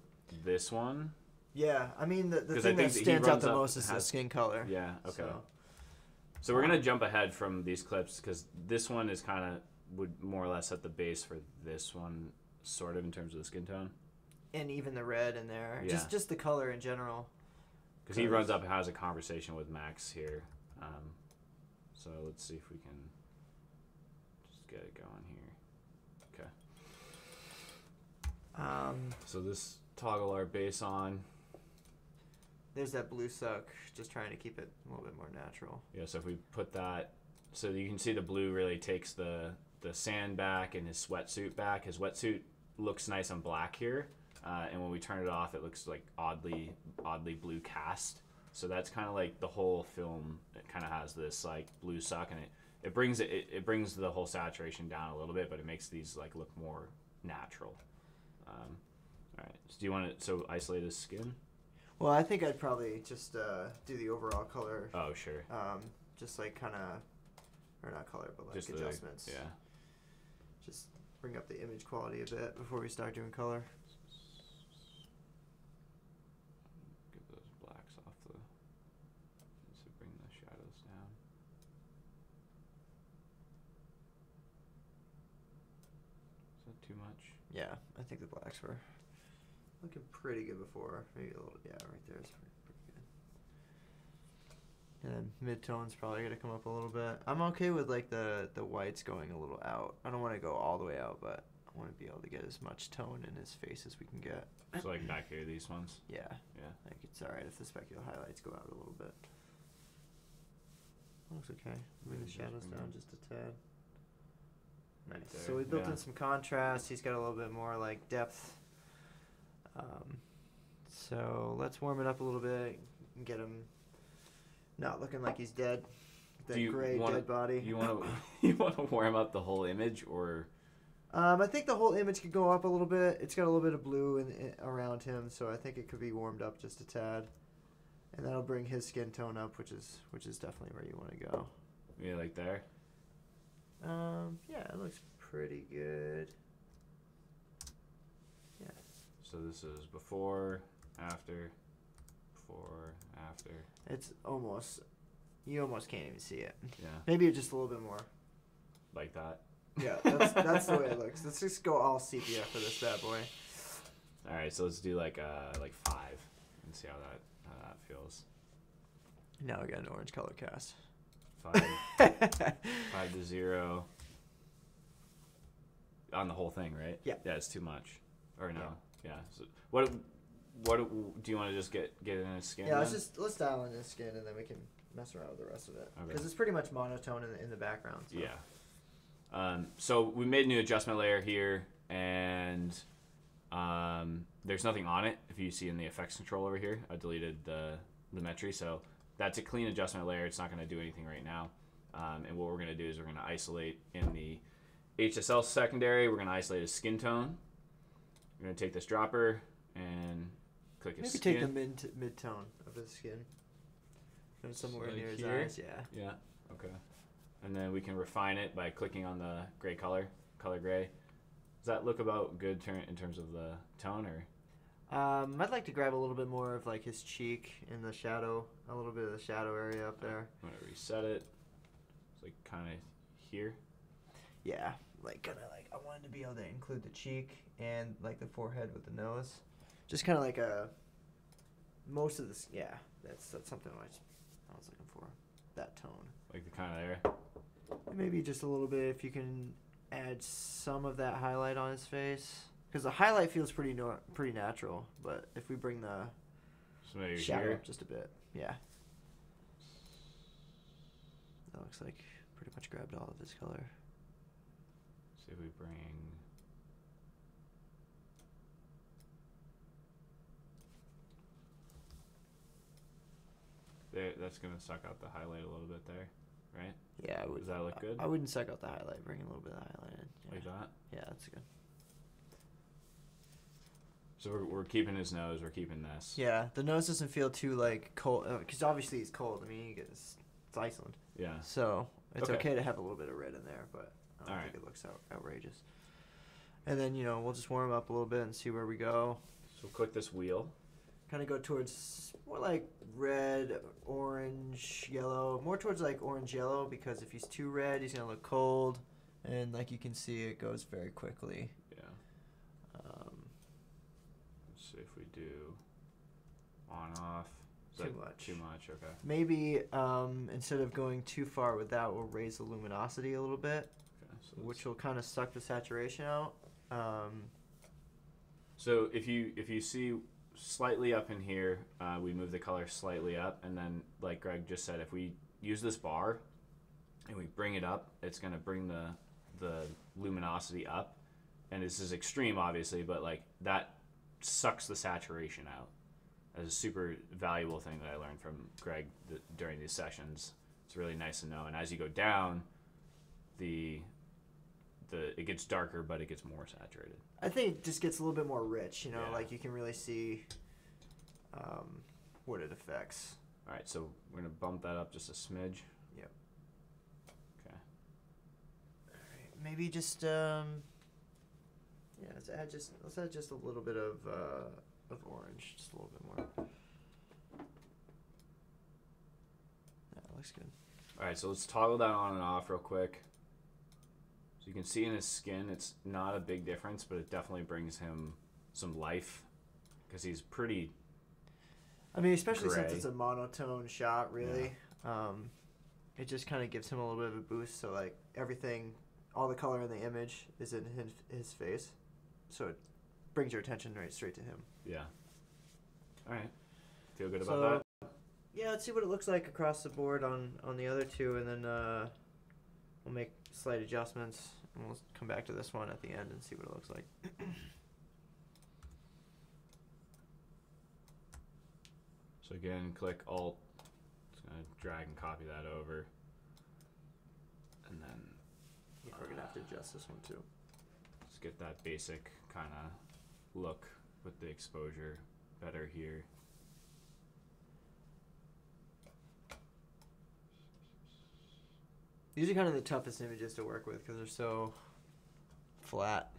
this one? Yeah, I mean the thing that stands out the most is the skin color. Yeah. Okay. So we're gonna jump ahead from these clips because this one is would more or less set the base for this one, sort of in terms of the skin tone. And even the red in there, yeah. just the color in general. Because he runs up and has a conversation with Max here. So let's see if we can just get it going here. Okay. So this toggle our base on. There's that blue suck, just trying to keep it a little bit more natural. Yeah, so if we put that, so you can see the blue really takes the sand back and his sweatsuit back. His wetsuit looks nice and black here, and when we turn it off, it looks like oddly blue cast. So that's kind of like the whole film. It kind of has this like blue suck, and it brings the whole saturation down a little bit, but it makes these like look more natural. All right. So do you want to isolate his skin? Well, I think I'd probably just do the overall color. Oh, sure. Just like kind of, or not color, but like just adjustments. Yeah. Just bring up the image quality a bit before we start doing color. Get those blacks off so bring the shadows down. Is that too much? Yeah, I think the blacks were looking pretty good before. Maybe a little, yeah, right there is pretty good. And then mid-tone's probably going to come up a little bit. I'm okay with like the whites going a little out. I don't want to go all the way out, but I want to be able to get as much tone in his face as we can get. So like back here, these ones? Yeah. Yeah. Like it's alright if the specular highlights go out a little bit. Looks okay. Bring the shadows down just a tad. Nice. Right, so we built in some contrast. He's got a little bit more like depth. So let's warm it up a little bit and get him not looking like he's dead. That gray dead body. You want to warm up the whole image, or? I think the whole image could go up a little bit. It's got a little bit of blue around him, so I think it could be warmed up just a tad, and that'll bring his skin tone up, which is definitely where you want to go. Yeah, like there. Yeah, it looks pretty good. Yeah. So this is before, after, before, after. It's almost, you almost can't even see it. Yeah. Maybe just a little bit more. Like that. Yeah, that's the way it looks. Let's just go all sepia for this bad boy. All right, so let's do like 5 and see how that feels. Now we got an orange color cast. 5 to 0 on the whole thing, right? Yeah. Yeah, it's too much. Or no? Yeah. So what do you want to just get in his skin? Yeah, then? let's dial in his skin and then we can mess around with the rest of it because Okay. it's pretty much monotone in the background. So. Yeah. So we made a new adjustment layer here, and there's nothing on it. If you see in the effects control over here, I deleted the Lumetri, so that's a clean adjustment layer. It's not going to do anything right now. And what we're going to do is we're going to isolate in the HSL secondary. We're going to isolate his skin tone. We're going to take this dropper and click his skin. Maybe take the mid-tone of his skin. Go somewhere So near his here? eyes, yeah. Yeah, okay. And then we can refine it by clicking on the gray color gray. Does that look about good in terms of the tone, or? I'd like to grab a little bit more of like his cheek in the shadow, a little bit of the shadow area up there. I'm gonna reset it. It's like kind of here. Yeah, like kind of like I wanted to be able to include the cheek and like the forehead with the nose, just kind of like a most of this. Yeah, that's something I was looking for. That tone. Like the kind of there. And maybe just a little bit if you can add some of that highlight on his face. Because the highlight feels pretty natural, but if we bring the shadow up just a bit, yeah. That looks like pretty much grabbed all of his color. See if we bring... There, that's going to suck out the highlight a little bit there, right? Yeah. Does that look good? I wouldn't suck out the highlight. Bring a little bit of the highlight in. Yeah. Like that? Yeah, that's good. So we're keeping his nose. We're keeping this. Yeah, the nose doesn't feel too like cold because obviously he's cold. I mean, it's Iceland. Yeah. So it's okay to have a little bit of red in there, but I don't think it looks outrageous. And then we'll just warm up a little bit and see where we go. So click this wheel. Kind of go towards more like red, orange, yellow. More towards like orange yellow because if he's too red, he's gonna look cold, and like you can see, it goes very quickly. Yeah. See if we do on off. Too much. Too much, okay. Maybe instead of going too far with that, we'll raise the luminosity a little bit, Okay, so which will kind of suck the saturation out. So if you see slightly up in here, we move the color slightly up, and then like Greg just said, if we use this bar and we bring it up, it's gonna bring the luminosity up, and this is extreme obviously, but like that sucks the saturation out. That's a super valuable thing that I learned from Greg during these sessions. It's really nice to know. And as you go down, it gets darker, but it gets more saturated. I think it just gets a little bit more rich, like you can really see what it affects. All right, so we're gonna bump that up just a smidge. Yep. Okay. All right, maybe just let's add just a little bit of orange, just a little bit more. That looks good. All right, so let's toggle that on and off real quick. So you can see in his skin, it's not a big difference, but it definitely brings him some life because he's pretty. I mean, especially gray. since it's a monotone shot, really. Yeah. It just kind of gives him a little bit of a boost. So like everything, all the color in the image is in his face, so it brings your attention right straight to him. Yeah. All right. Feel good about that? Yeah, let's see what it looks like across the board on the other two, and then we'll make slight adjustments, and we'll come back to this one at the end and see what it looks like. So again, click Alt. It's going to drag and copy that over. And then we're going to have to adjust this one too. Let's get that basic kind of look with the exposure better here. These are kind of the toughest images to work with because they're so flat.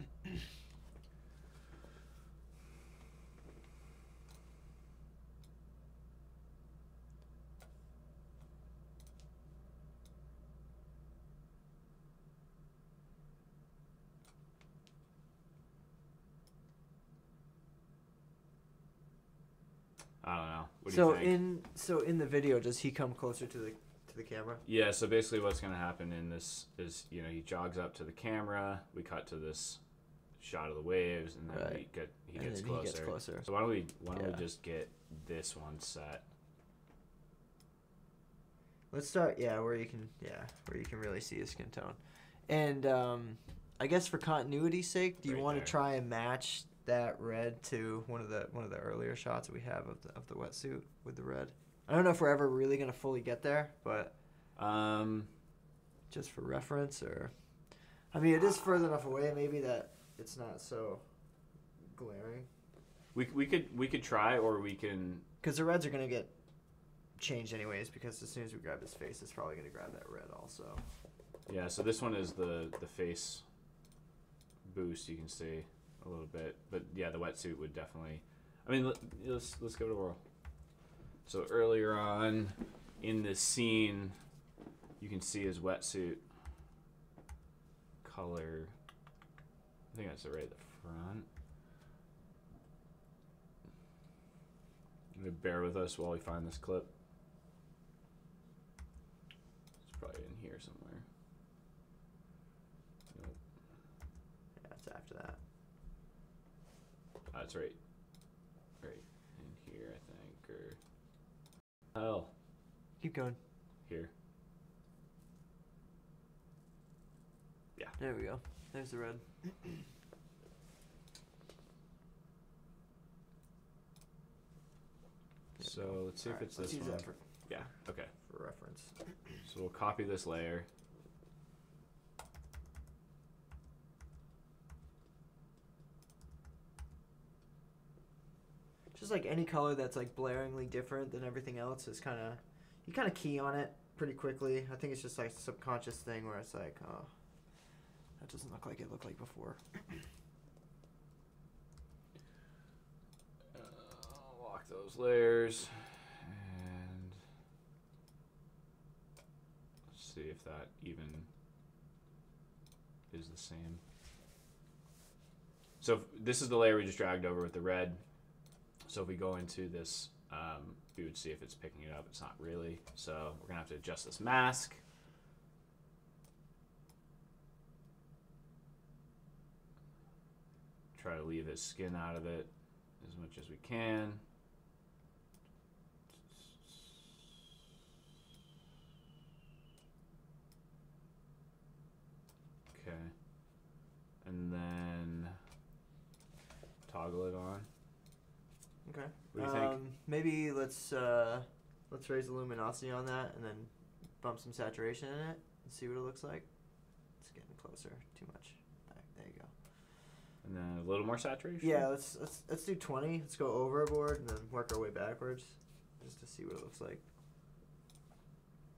I don't know. What do you think? So in the video, does he come closer to the camera? Yeah, so basically what's going to happen in this is, he jogs up to the camera, we cut to this shot of the waves, and then he gets closer. So why don't we just get this one set? Let's start where you can really see his skin tone. And I guess for continuity's sake, do you want to try and match that red to one of the earlier shots that we have of the wetsuit with the red? I don't know if we're ever really going to fully get there, but just for reference, or I mean, it is further enough away maybe that it's not so glaring. We could try, or we can, because the reds are going to get changed anyways, because as soon as we grab his face, it's probably going to grab that red also. Yeah, so this one is the face boost, you can see a little bit, but yeah, the wetsuit would definitely. I mean, let's go to world. So earlier on in this scene, you can see his wetsuit color. I think that's right at the front. Bear with us while we find this clip. It's probably in here somewhere. Nope. Yeah, it's after that. That's right. Right in here, I think, or oh, Keep going. here. Yeah. There we go. There's the red. So let's see if it's this use one. that for, Yeah. Okay. for reference. So we'll copy this layer. Just like any color that's like blaringly different than everything else is kind of, you kind of key on it pretty quickly. I think it's just like a subconscious thing where it's like, oh, that doesn't look like it looked like before. Lock those layers, and let's see if that even is the same. So this is the layer we just dragged over with the red. So if we go into this, we would see if it's picking it up. It's not really. So we're gonna have to adjust this mask. Try to leave his skin out of it as much as we can. Okay. And then toggle it on. Okay. What do you think? Maybe let's raise the luminosity on that and then bump some saturation in it and see what it looks like. It's getting closer. Too much. There you go. And then a little more saturation? Yeah, let's do 20. Let's go overboard and then work our way backwards just to see what it looks like.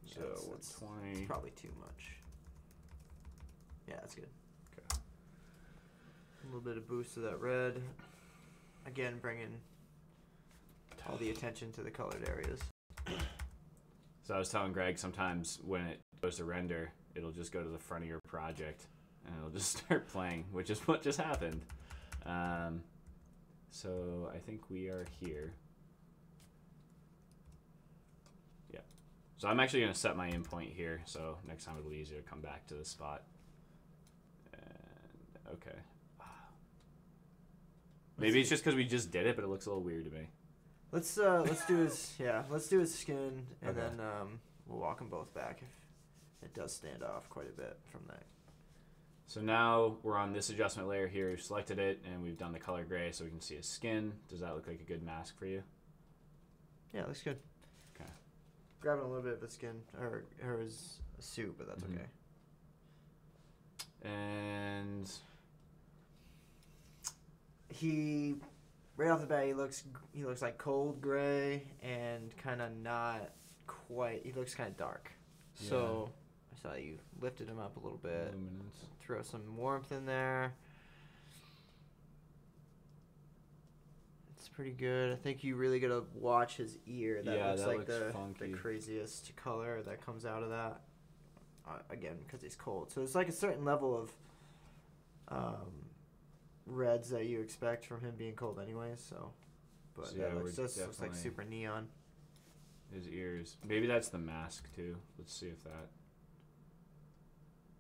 So Yeah, what's 20? It's probably too much. Yeah, that's good. Okay. A little bit of boost to that red. Again, bringing all the attention to the colored areas. So I was telling Greg, sometimes when it goes to render, it'll just go to the front of your project and it'll just start playing, which is what just happened. So I think we are here. Yeah. So I'm actually going to set my in point here, so next time it'll be easier to come back to this spot. And okay. Maybe it's just because we just did it, but it looks a little weird to me. Let's do his skin, and Okay. then we'll walk them both back if it does stand off quite a bit from that. So now we're on this adjustment layer here. We've selected it, and we've done the color gray so we can see his skin. Does that look like a good mask for you? Yeah, looks good. Okay. Grabbing a little bit of his skin or his suit, but that's okay. And He, right off the bat, he looks like cold gray and kind of not quite. He looks kind of dark. Yeah. So I saw you lifted him up a little bit. luminance. Throw some warmth in there. It's pretty good. I think you really gotta watch his ear. That Yeah, looks that like looks the funky. craziest color that comes out of that. Again, because he's cold. So it's like a certain level of reds that you expect from him being cold anyways. So, but So yeah, that looks like definitely- super neon. His ears. Maybe that's the mask too. Let's see if that.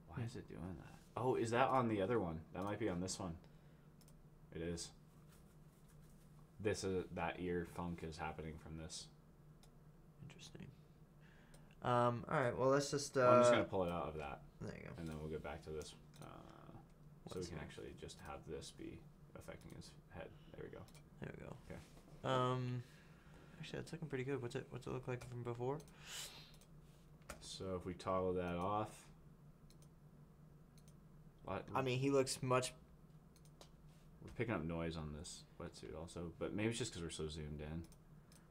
Why is it doing that? Oh, is that on the other one? That might be on this one. It is. This is that ear funk is happening from this. Interesting. All right. Well, let's just. I'm just gonna pull it out of that, There you go. and then we'll get back to this, so we What's can that? actually just have this be affecting his head. There we go. There we go. Okay. Actually, that's looking pretty good. What's it look like from before? So if we toggle that off. What? I mean, he looks much. We're picking up noise on this wetsuit also, but maybe it's just because we're so zoomed in.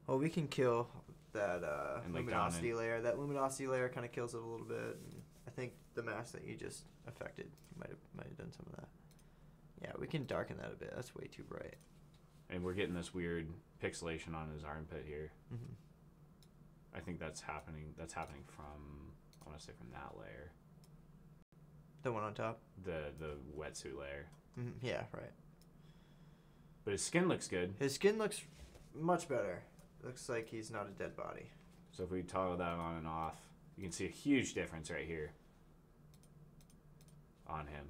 Well, we can kill that And, like, luminosity layer. That luminosity layer kind of kills it a little bit. And I think the mask that you just affected might have done some of that. Yeah, we can darken that a bit. That's way too bright. And we're getting this weird pixelation on his armpit here. Mm-hmm. I think that's happening. That's happening from, I want to say, from that layer. The one on top? The wetsuit layer. Mm-hmm. Yeah, right. But his skin looks good. His skin looks much better. Looks like he's not a dead body. So if we toggle that on and off, you can see a huge difference right here on him.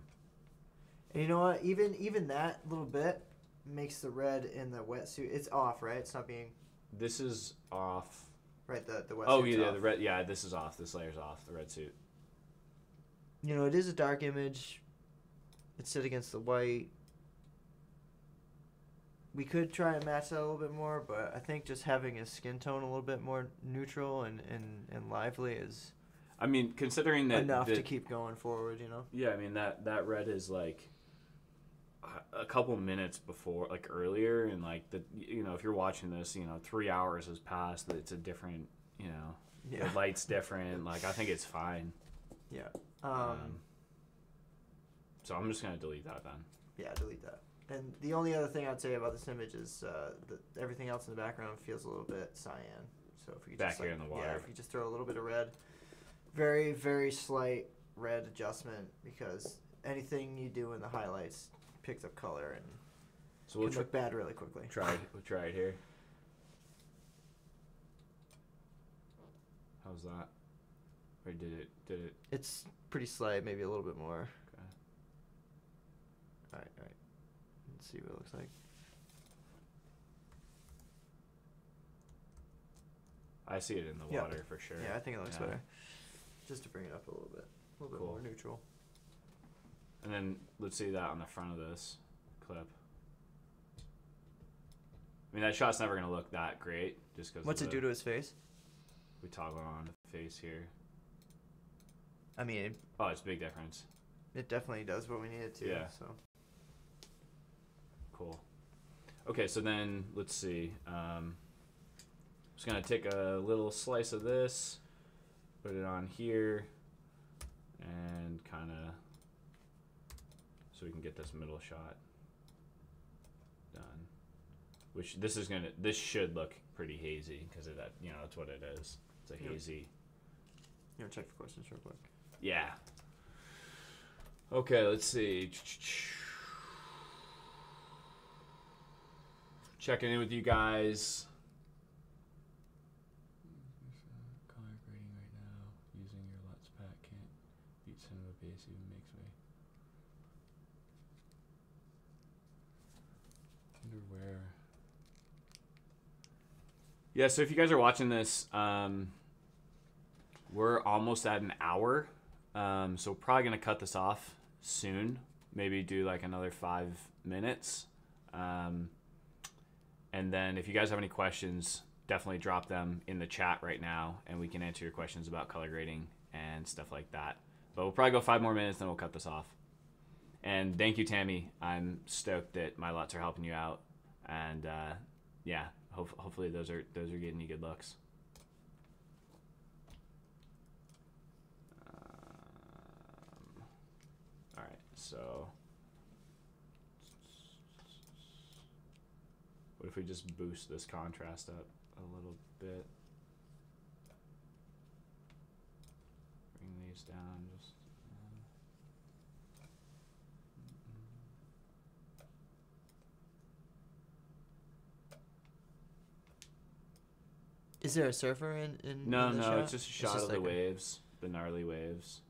And you know what? Even that little bit makes the red in the wetsuit. It's off, right? It's not being. This is off. Right, the wetsuit. Oh yeah, the red. Yeah, this is off. This layer's off. The red suit. You know, it is a dark image. It's set against the white. We could try and match that a little bit more, but I think just having his skin tone a little bit more neutral and lively is. I mean, considering that enough to keep going forward, you know. Yeah, I mean that red is like a couple minutes before, like earlier, and like if you're watching this, 3 hours has passed. It's a different, the light's different. Like I think it's fine. Yeah. So I'm just gonna delete that then. Yeah, delete that. And the only other thing I'd say about this image is that everything else in the background feels a little bit cyan. So if we could back here in the water, if we just throw a little bit of red, very very slight red adjustment, because anything you do in the highlights picks up color and so we'll can look bad really quickly. We'll try it here. How's that? Or did it? It's pretty slight, maybe a little bit more. Okay. All right. Let's see what it looks like. I see it in the water for sure. Yeah, I think it looks better. Just to bring it up a little bit more neutral. And then let's see that on the front of this clip. I mean, that shot's never gonna look that great just because. What's it do to his face? We toggle on the face here. I mean, it's a big difference. It definitely does what we need it to. Yeah. So. Cool. Okay, so then let's see. Just gonna take a little slice of this, put it on here, and kind of so we can get this middle shot done. Which this should look pretty hazy because that's what it is. It's a hazy. You want to check for questions real quick? Yeah. Okay, let's see. Checking in with you guys. Color grading right now. Using your LUTs pack can't beat cinema base even makes me. Wonder where. Yeah, so if you guys are watching this, we're almost at an hour. So we're probably gonna cut this off soon. Maybe do like another 5 minutes. And then if you guys have any questions, definitely drop them in the chat right now, and we can answer your questions about color grading and stuff like that. But we'll probably go 5 more minutes, then we'll cut this off. And thank you, Tammy. I'm stoked that my LUTs are helping you out. And hopefully those are getting you good looks. All right, so. What if we just boost this contrast up a little bit? Bring these down just. Is there a surfer in No, the shot? it's just a shot of the waves, the gnarly waves.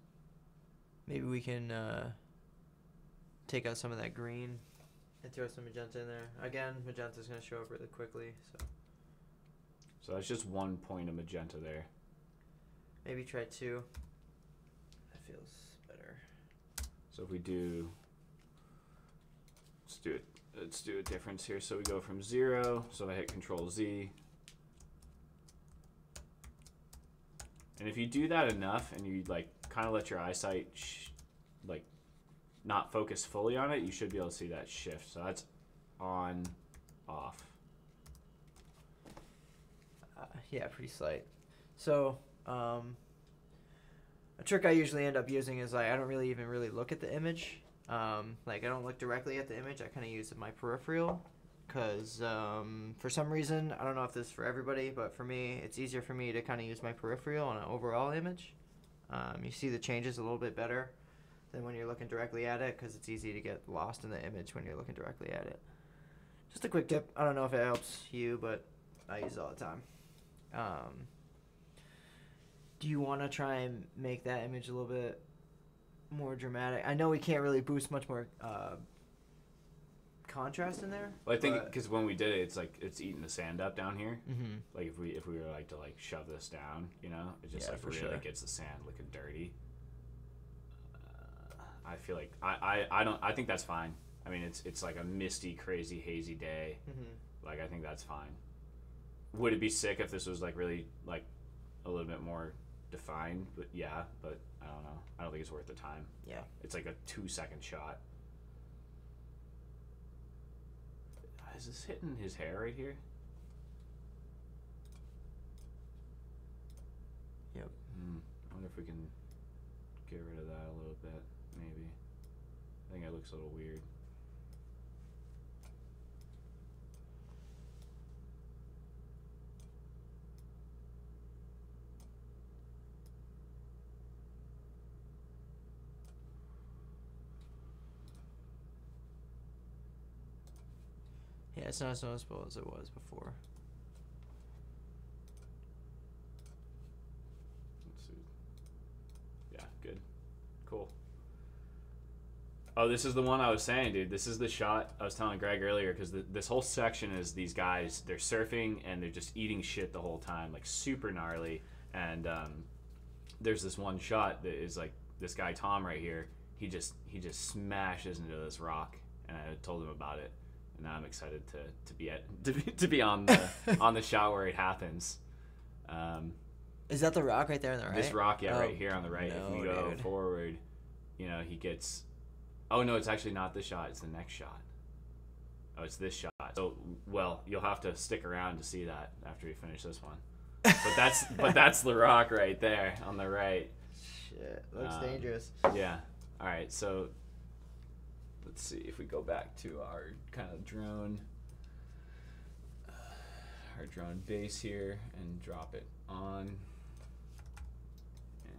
Maybe we can take out some of that green and throw some magenta in there. Again, magenta's going to show up really quickly. So that's just 1 point of magenta there. Maybe try 2. That feels better. So if we do, let's do a difference here. So we go from 0. So I hit Control Z. And if you do that enough and you like kind of let your eyesight not focus fully on it, you should be able to see that shift. So that's on, off. Yeah, pretty slight. So a trick I usually end up using is I don't really even look at the image. I don't look directly at the image. I kind of use my peripheral because for some reason, I don't know if this is for everybody, but for me, it's easier for me to kind of use my peripheral on an overall image. You see the changes a little bit better than when you're looking directly at it, because it's easy to get lost in the image when you're looking directly at it. Just a quick tip. I don't know if it helps you, but I use it all the time. Do you want to try and make that image a little bit more dramatic? I know we can't really boost much more contrast in there. Well, I think because when we did it, it's like it's eating the sand up down here. Mm-hmm. Like if we were like to like shove this down, you know, it just like really gets the sand looking dirty. I feel like I think that's fine. I mean, it's like a misty, crazy, hazy day. Mm-hmm. Like I think that's fine. Would it be sick if this was like really like a little bit more defined? But yeah, but I don't know. I don't think it's worth the time. Yeah. It's like a 2-second shot. Is this hitting his hair right here? Yep. I wonder if we can get rid of that a little bit, maybe. I think it looks a little weird. Yeah, it's not as noticeable as it was before. Let's see. Yeah, good. Cool. Oh, this is the one I was saying, dude. This is the shot I was telling Greg earlier, because this whole section is these guys, they're surfing and they're just eating shit the whole time, like super gnarly. And there's this one shot that is like this guy Tom right here. He just smashes into this rock, and I told him about it. And now I'm excited to be on the on the shot where it happens. Is that the rock right there on the right? This rock, yeah, right here on the right. No, if we go dude. forward, you know, he gets. Oh no, it's actually not this shot. It's the next shot. Oh, it's this shot. So, well, you'll have to stick around to see that after we finish this one. But that's the rock right there on the right. Shit, looks dangerous. Yeah. All right, so. Let's see if we go back to our kind of drone base here and drop it on. And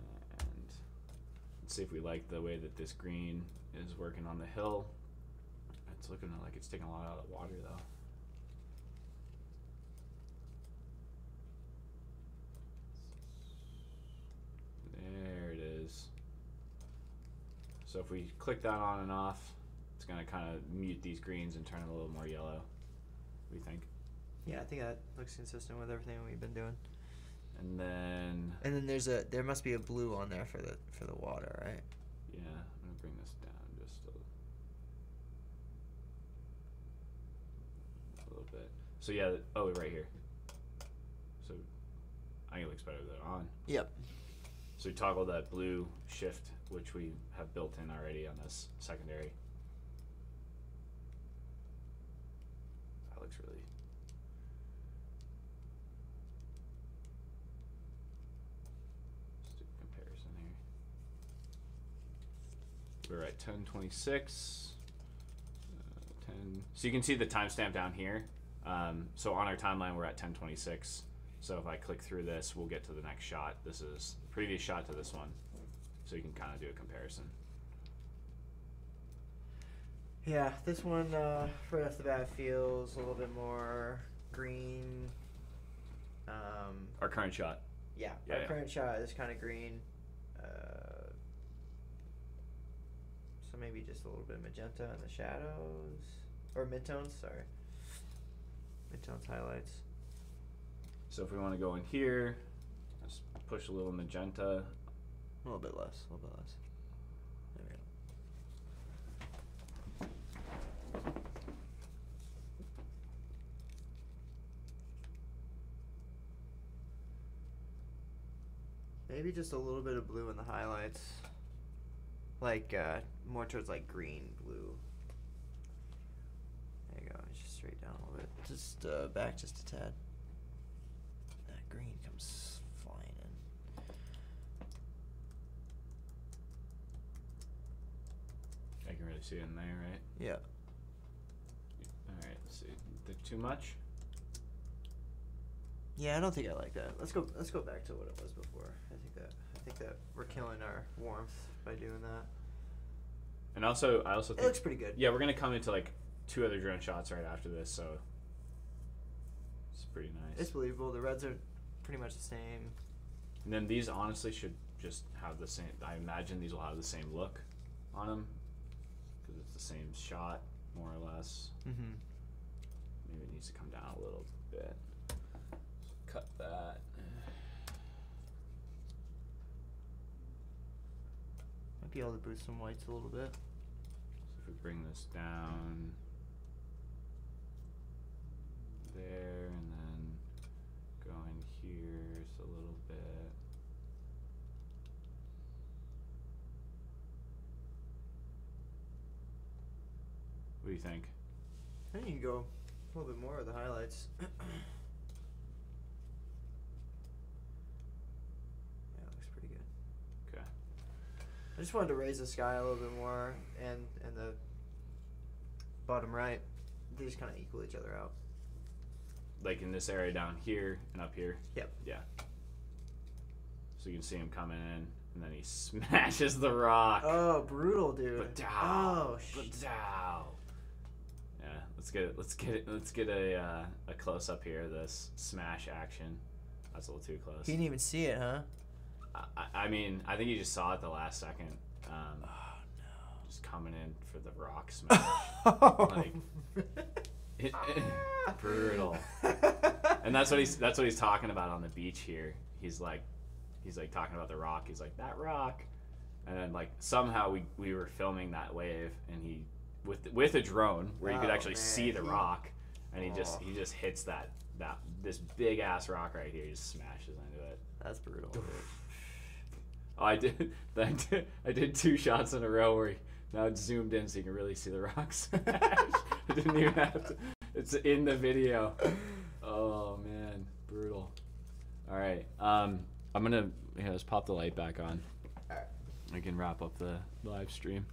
let's see if we like the way that this green is working on the hill. It's looking like it's taking a lot out of the water though. There it is. So if we click that on and off, it's going to kind of mute these greens and turn them a little more yellow. What do you think? Yeah, I think that looks consistent with everything we've been doing. And then there must be a blue on there for the water, right? Yeah, I'm going to bring this down just a little bit. So yeah, oh, right here. So I think it looks better with it on. Yep. So we toggle that blue shift, which we have built in already on this secondary. That looks really. Let's do a comparison here. We're at 10:26. 10. So you can see the timestamp down here. So on our timeline, we're at 10:26. So if I click through this, we'll get to the next shot. This is the previous shot to this one. So you can kind of do a comparison. Yeah, this one right off the bat feels a little bit more green. Our current shot. Yeah, our current shot is kind of green. So maybe just a little bit of magenta in the shadows. Or midtones, sorry. Midtones highlights. So if we want to go in here, just push a little magenta. A little bit less, There we go. Maybe just a little bit of blue in the highlights. Like, more towards like green, blue. There you go, it's just straight down a little bit. Just, back just a tad. That green comes flying in. I can really see it in there, right? Yeah. Alright, let's see. too much? Yeah, I don't think I like that. Let's go back to what it was before. I think that we're killing our warmth by doing that. And also, I also think it looks pretty good. Yeah, we're gonna come into like 2 other drone shots right after this, so it's pretty nice. It's believable. The reds are pretty much the same. And then these honestly should just have the same. I imagine these will have the same look on them because it's the same shot more or less. Mm-hmm. Maybe it needs to come down a little bit. So cut that. Might be able to boost some whites a little bit. So if we bring this down there and then go in here just a little bit. What do you think? I think you can go a little bit more of the highlights. Yeah, it looks pretty good. Okay. I just wanted to raise the sky a little bit more, and the bottom right, they just kind of equal each other out. Like in this area down here and up here? Yep. Yeah. So you can see him coming in, and then he smashes the rock. Oh, brutal, dude. Ba-dow. Oh, Ba-dow. Yeah, let's get a close up here of this smash action. That's a little too close. He didn't even see it, huh? I mean, I think you just saw it the last second. Oh no! Just coming in for the rock smash. Brutal. And that's what he's talking about on the beach here. He's like talking about the rock. He's like, that rock. And then like somehow we were filming that wave, and he with a drone where you could actually see the rock, and he just hits this big ass rock right here. He just smashes into it. That's brutal. Oh, I did 2 shots in a row where now it's zoomed in so you can really see the rock smash. I didn't even have to. It's in the video. Oh man, brutal. All right, I'm gonna let's pop the light back on. All right. I can wrap up the live stream.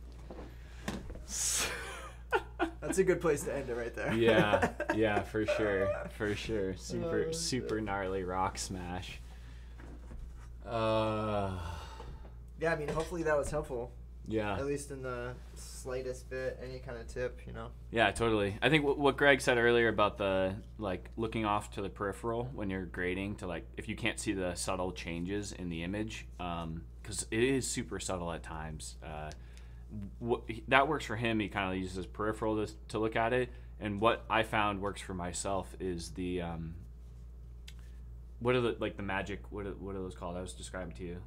That's a good place to end it right there. Yeah, for sure. Super gnarly rock smash. Yeah, I mean, hopefully that was helpful. Yeah. At least in the slightest bit, any kind of tip, you know. Yeah, totally. I think what Greg said earlier about the like looking off to the peripheral when you're grading to like if you can't see the subtle changes in the image, because it is super subtle at times. That works for him. He kind of uses his peripheral to look at it, and what I found works for myself is the what are the magic? What are those called? I was describing to you,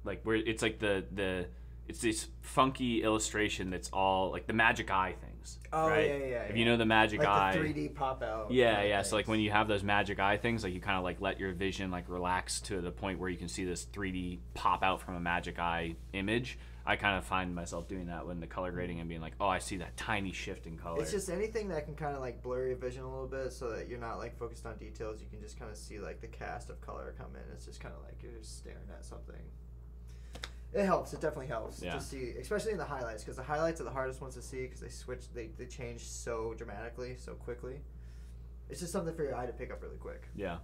like where it's like it's this funky illustration that's all like the magic eye things. Oh, right? yeah. If you know the magic eye, like the 3D pop out. Yeah. So like when you have those magic eye things, like you kind of like let your vision like relax to the point where you can see this 3D pop out from a magic eye image. I kind of find myself doing that when the color grading and being like, oh, I see that tiny shift in color. It's just anything that can kind of like blur your vision a little bit so that you're not like focused on details. You can just kind of see like the cast of color come in. It's just kind of like you're just staring at something. It helps. It definitely helps to see, especially in the highlights, because the highlights are the hardest ones to see because they change so dramatically, so quickly. It's just something for your eye to pick up really quick. Yeah,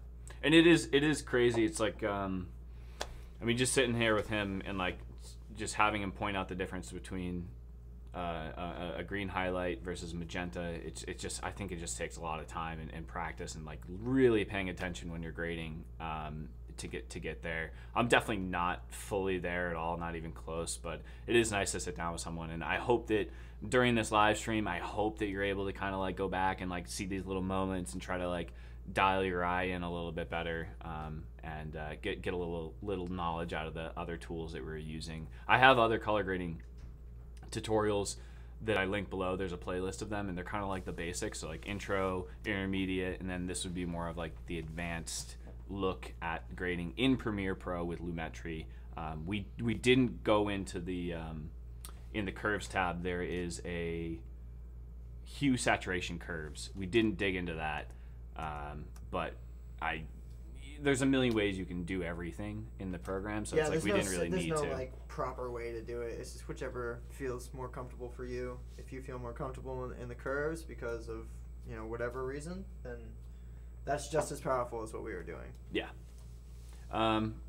and it is crazy. It's like, I mean, just sitting here with him and like just having him point out the difference between a green highlight versus magenta. It's just, I think it just takes a lot of time and practice and like really paying attention when you're grading. To get there. I'm definitely not fully there at all, not even close, but it is nice to sit down with someone, and I hope that during this live stream, I hope that you're able to kind of like go back and like see these little moments and try to like dial your eye in a little bit better, and get a little knowledge out of the other tools that we're using. I have other color grading tutorials that I link below. There's a playlist of them, and they're kind of like the basics, so like intro, intermediate, and then this would be more of like the advanced look at grading in Premiere Pro with Lumetri. We didn't go into the in the curves tab. There is a hue saturation curves. We didn't dig into that, but there's a million ways you can do everything in the program, so it's like we didn't really need to. There's no like proper way to do it. It's just whichever feels more comfortable for you. If you feel more comfortable in the curves because of you know, whatever reason, then that's just as powerful as what we were doing. Yeah.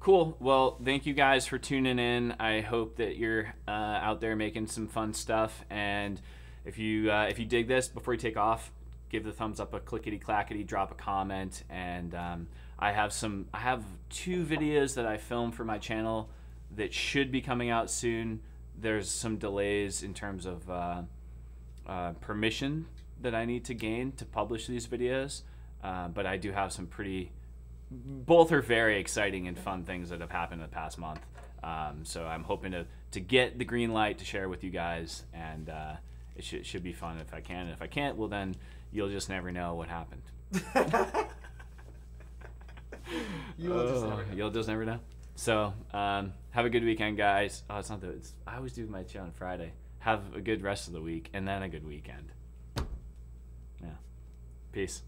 Cool. Well, thank you guys for tuning in. I hope that you're out there making some fun stuff. And if you dig this, before you take off, give the thumbs up a clickety clackety, drop a comment. And I have 2 videos that I filmed for my channel that should be coming out soon. There's some delays in terms of permission that I need to gain to publish these videos. But I do have some both are very exciting and fun things that have happened in the past month. So I'm hoping to get the green light to share with you guys, and it should be fun if I can. And if I can't, well then you'll just never know what happened. You'll just never know. So have a good weekend, guys. Oh, it's not that. I always do my show on Friday. Have a good rest of the week, and then a good weekend. Yeah. Peace.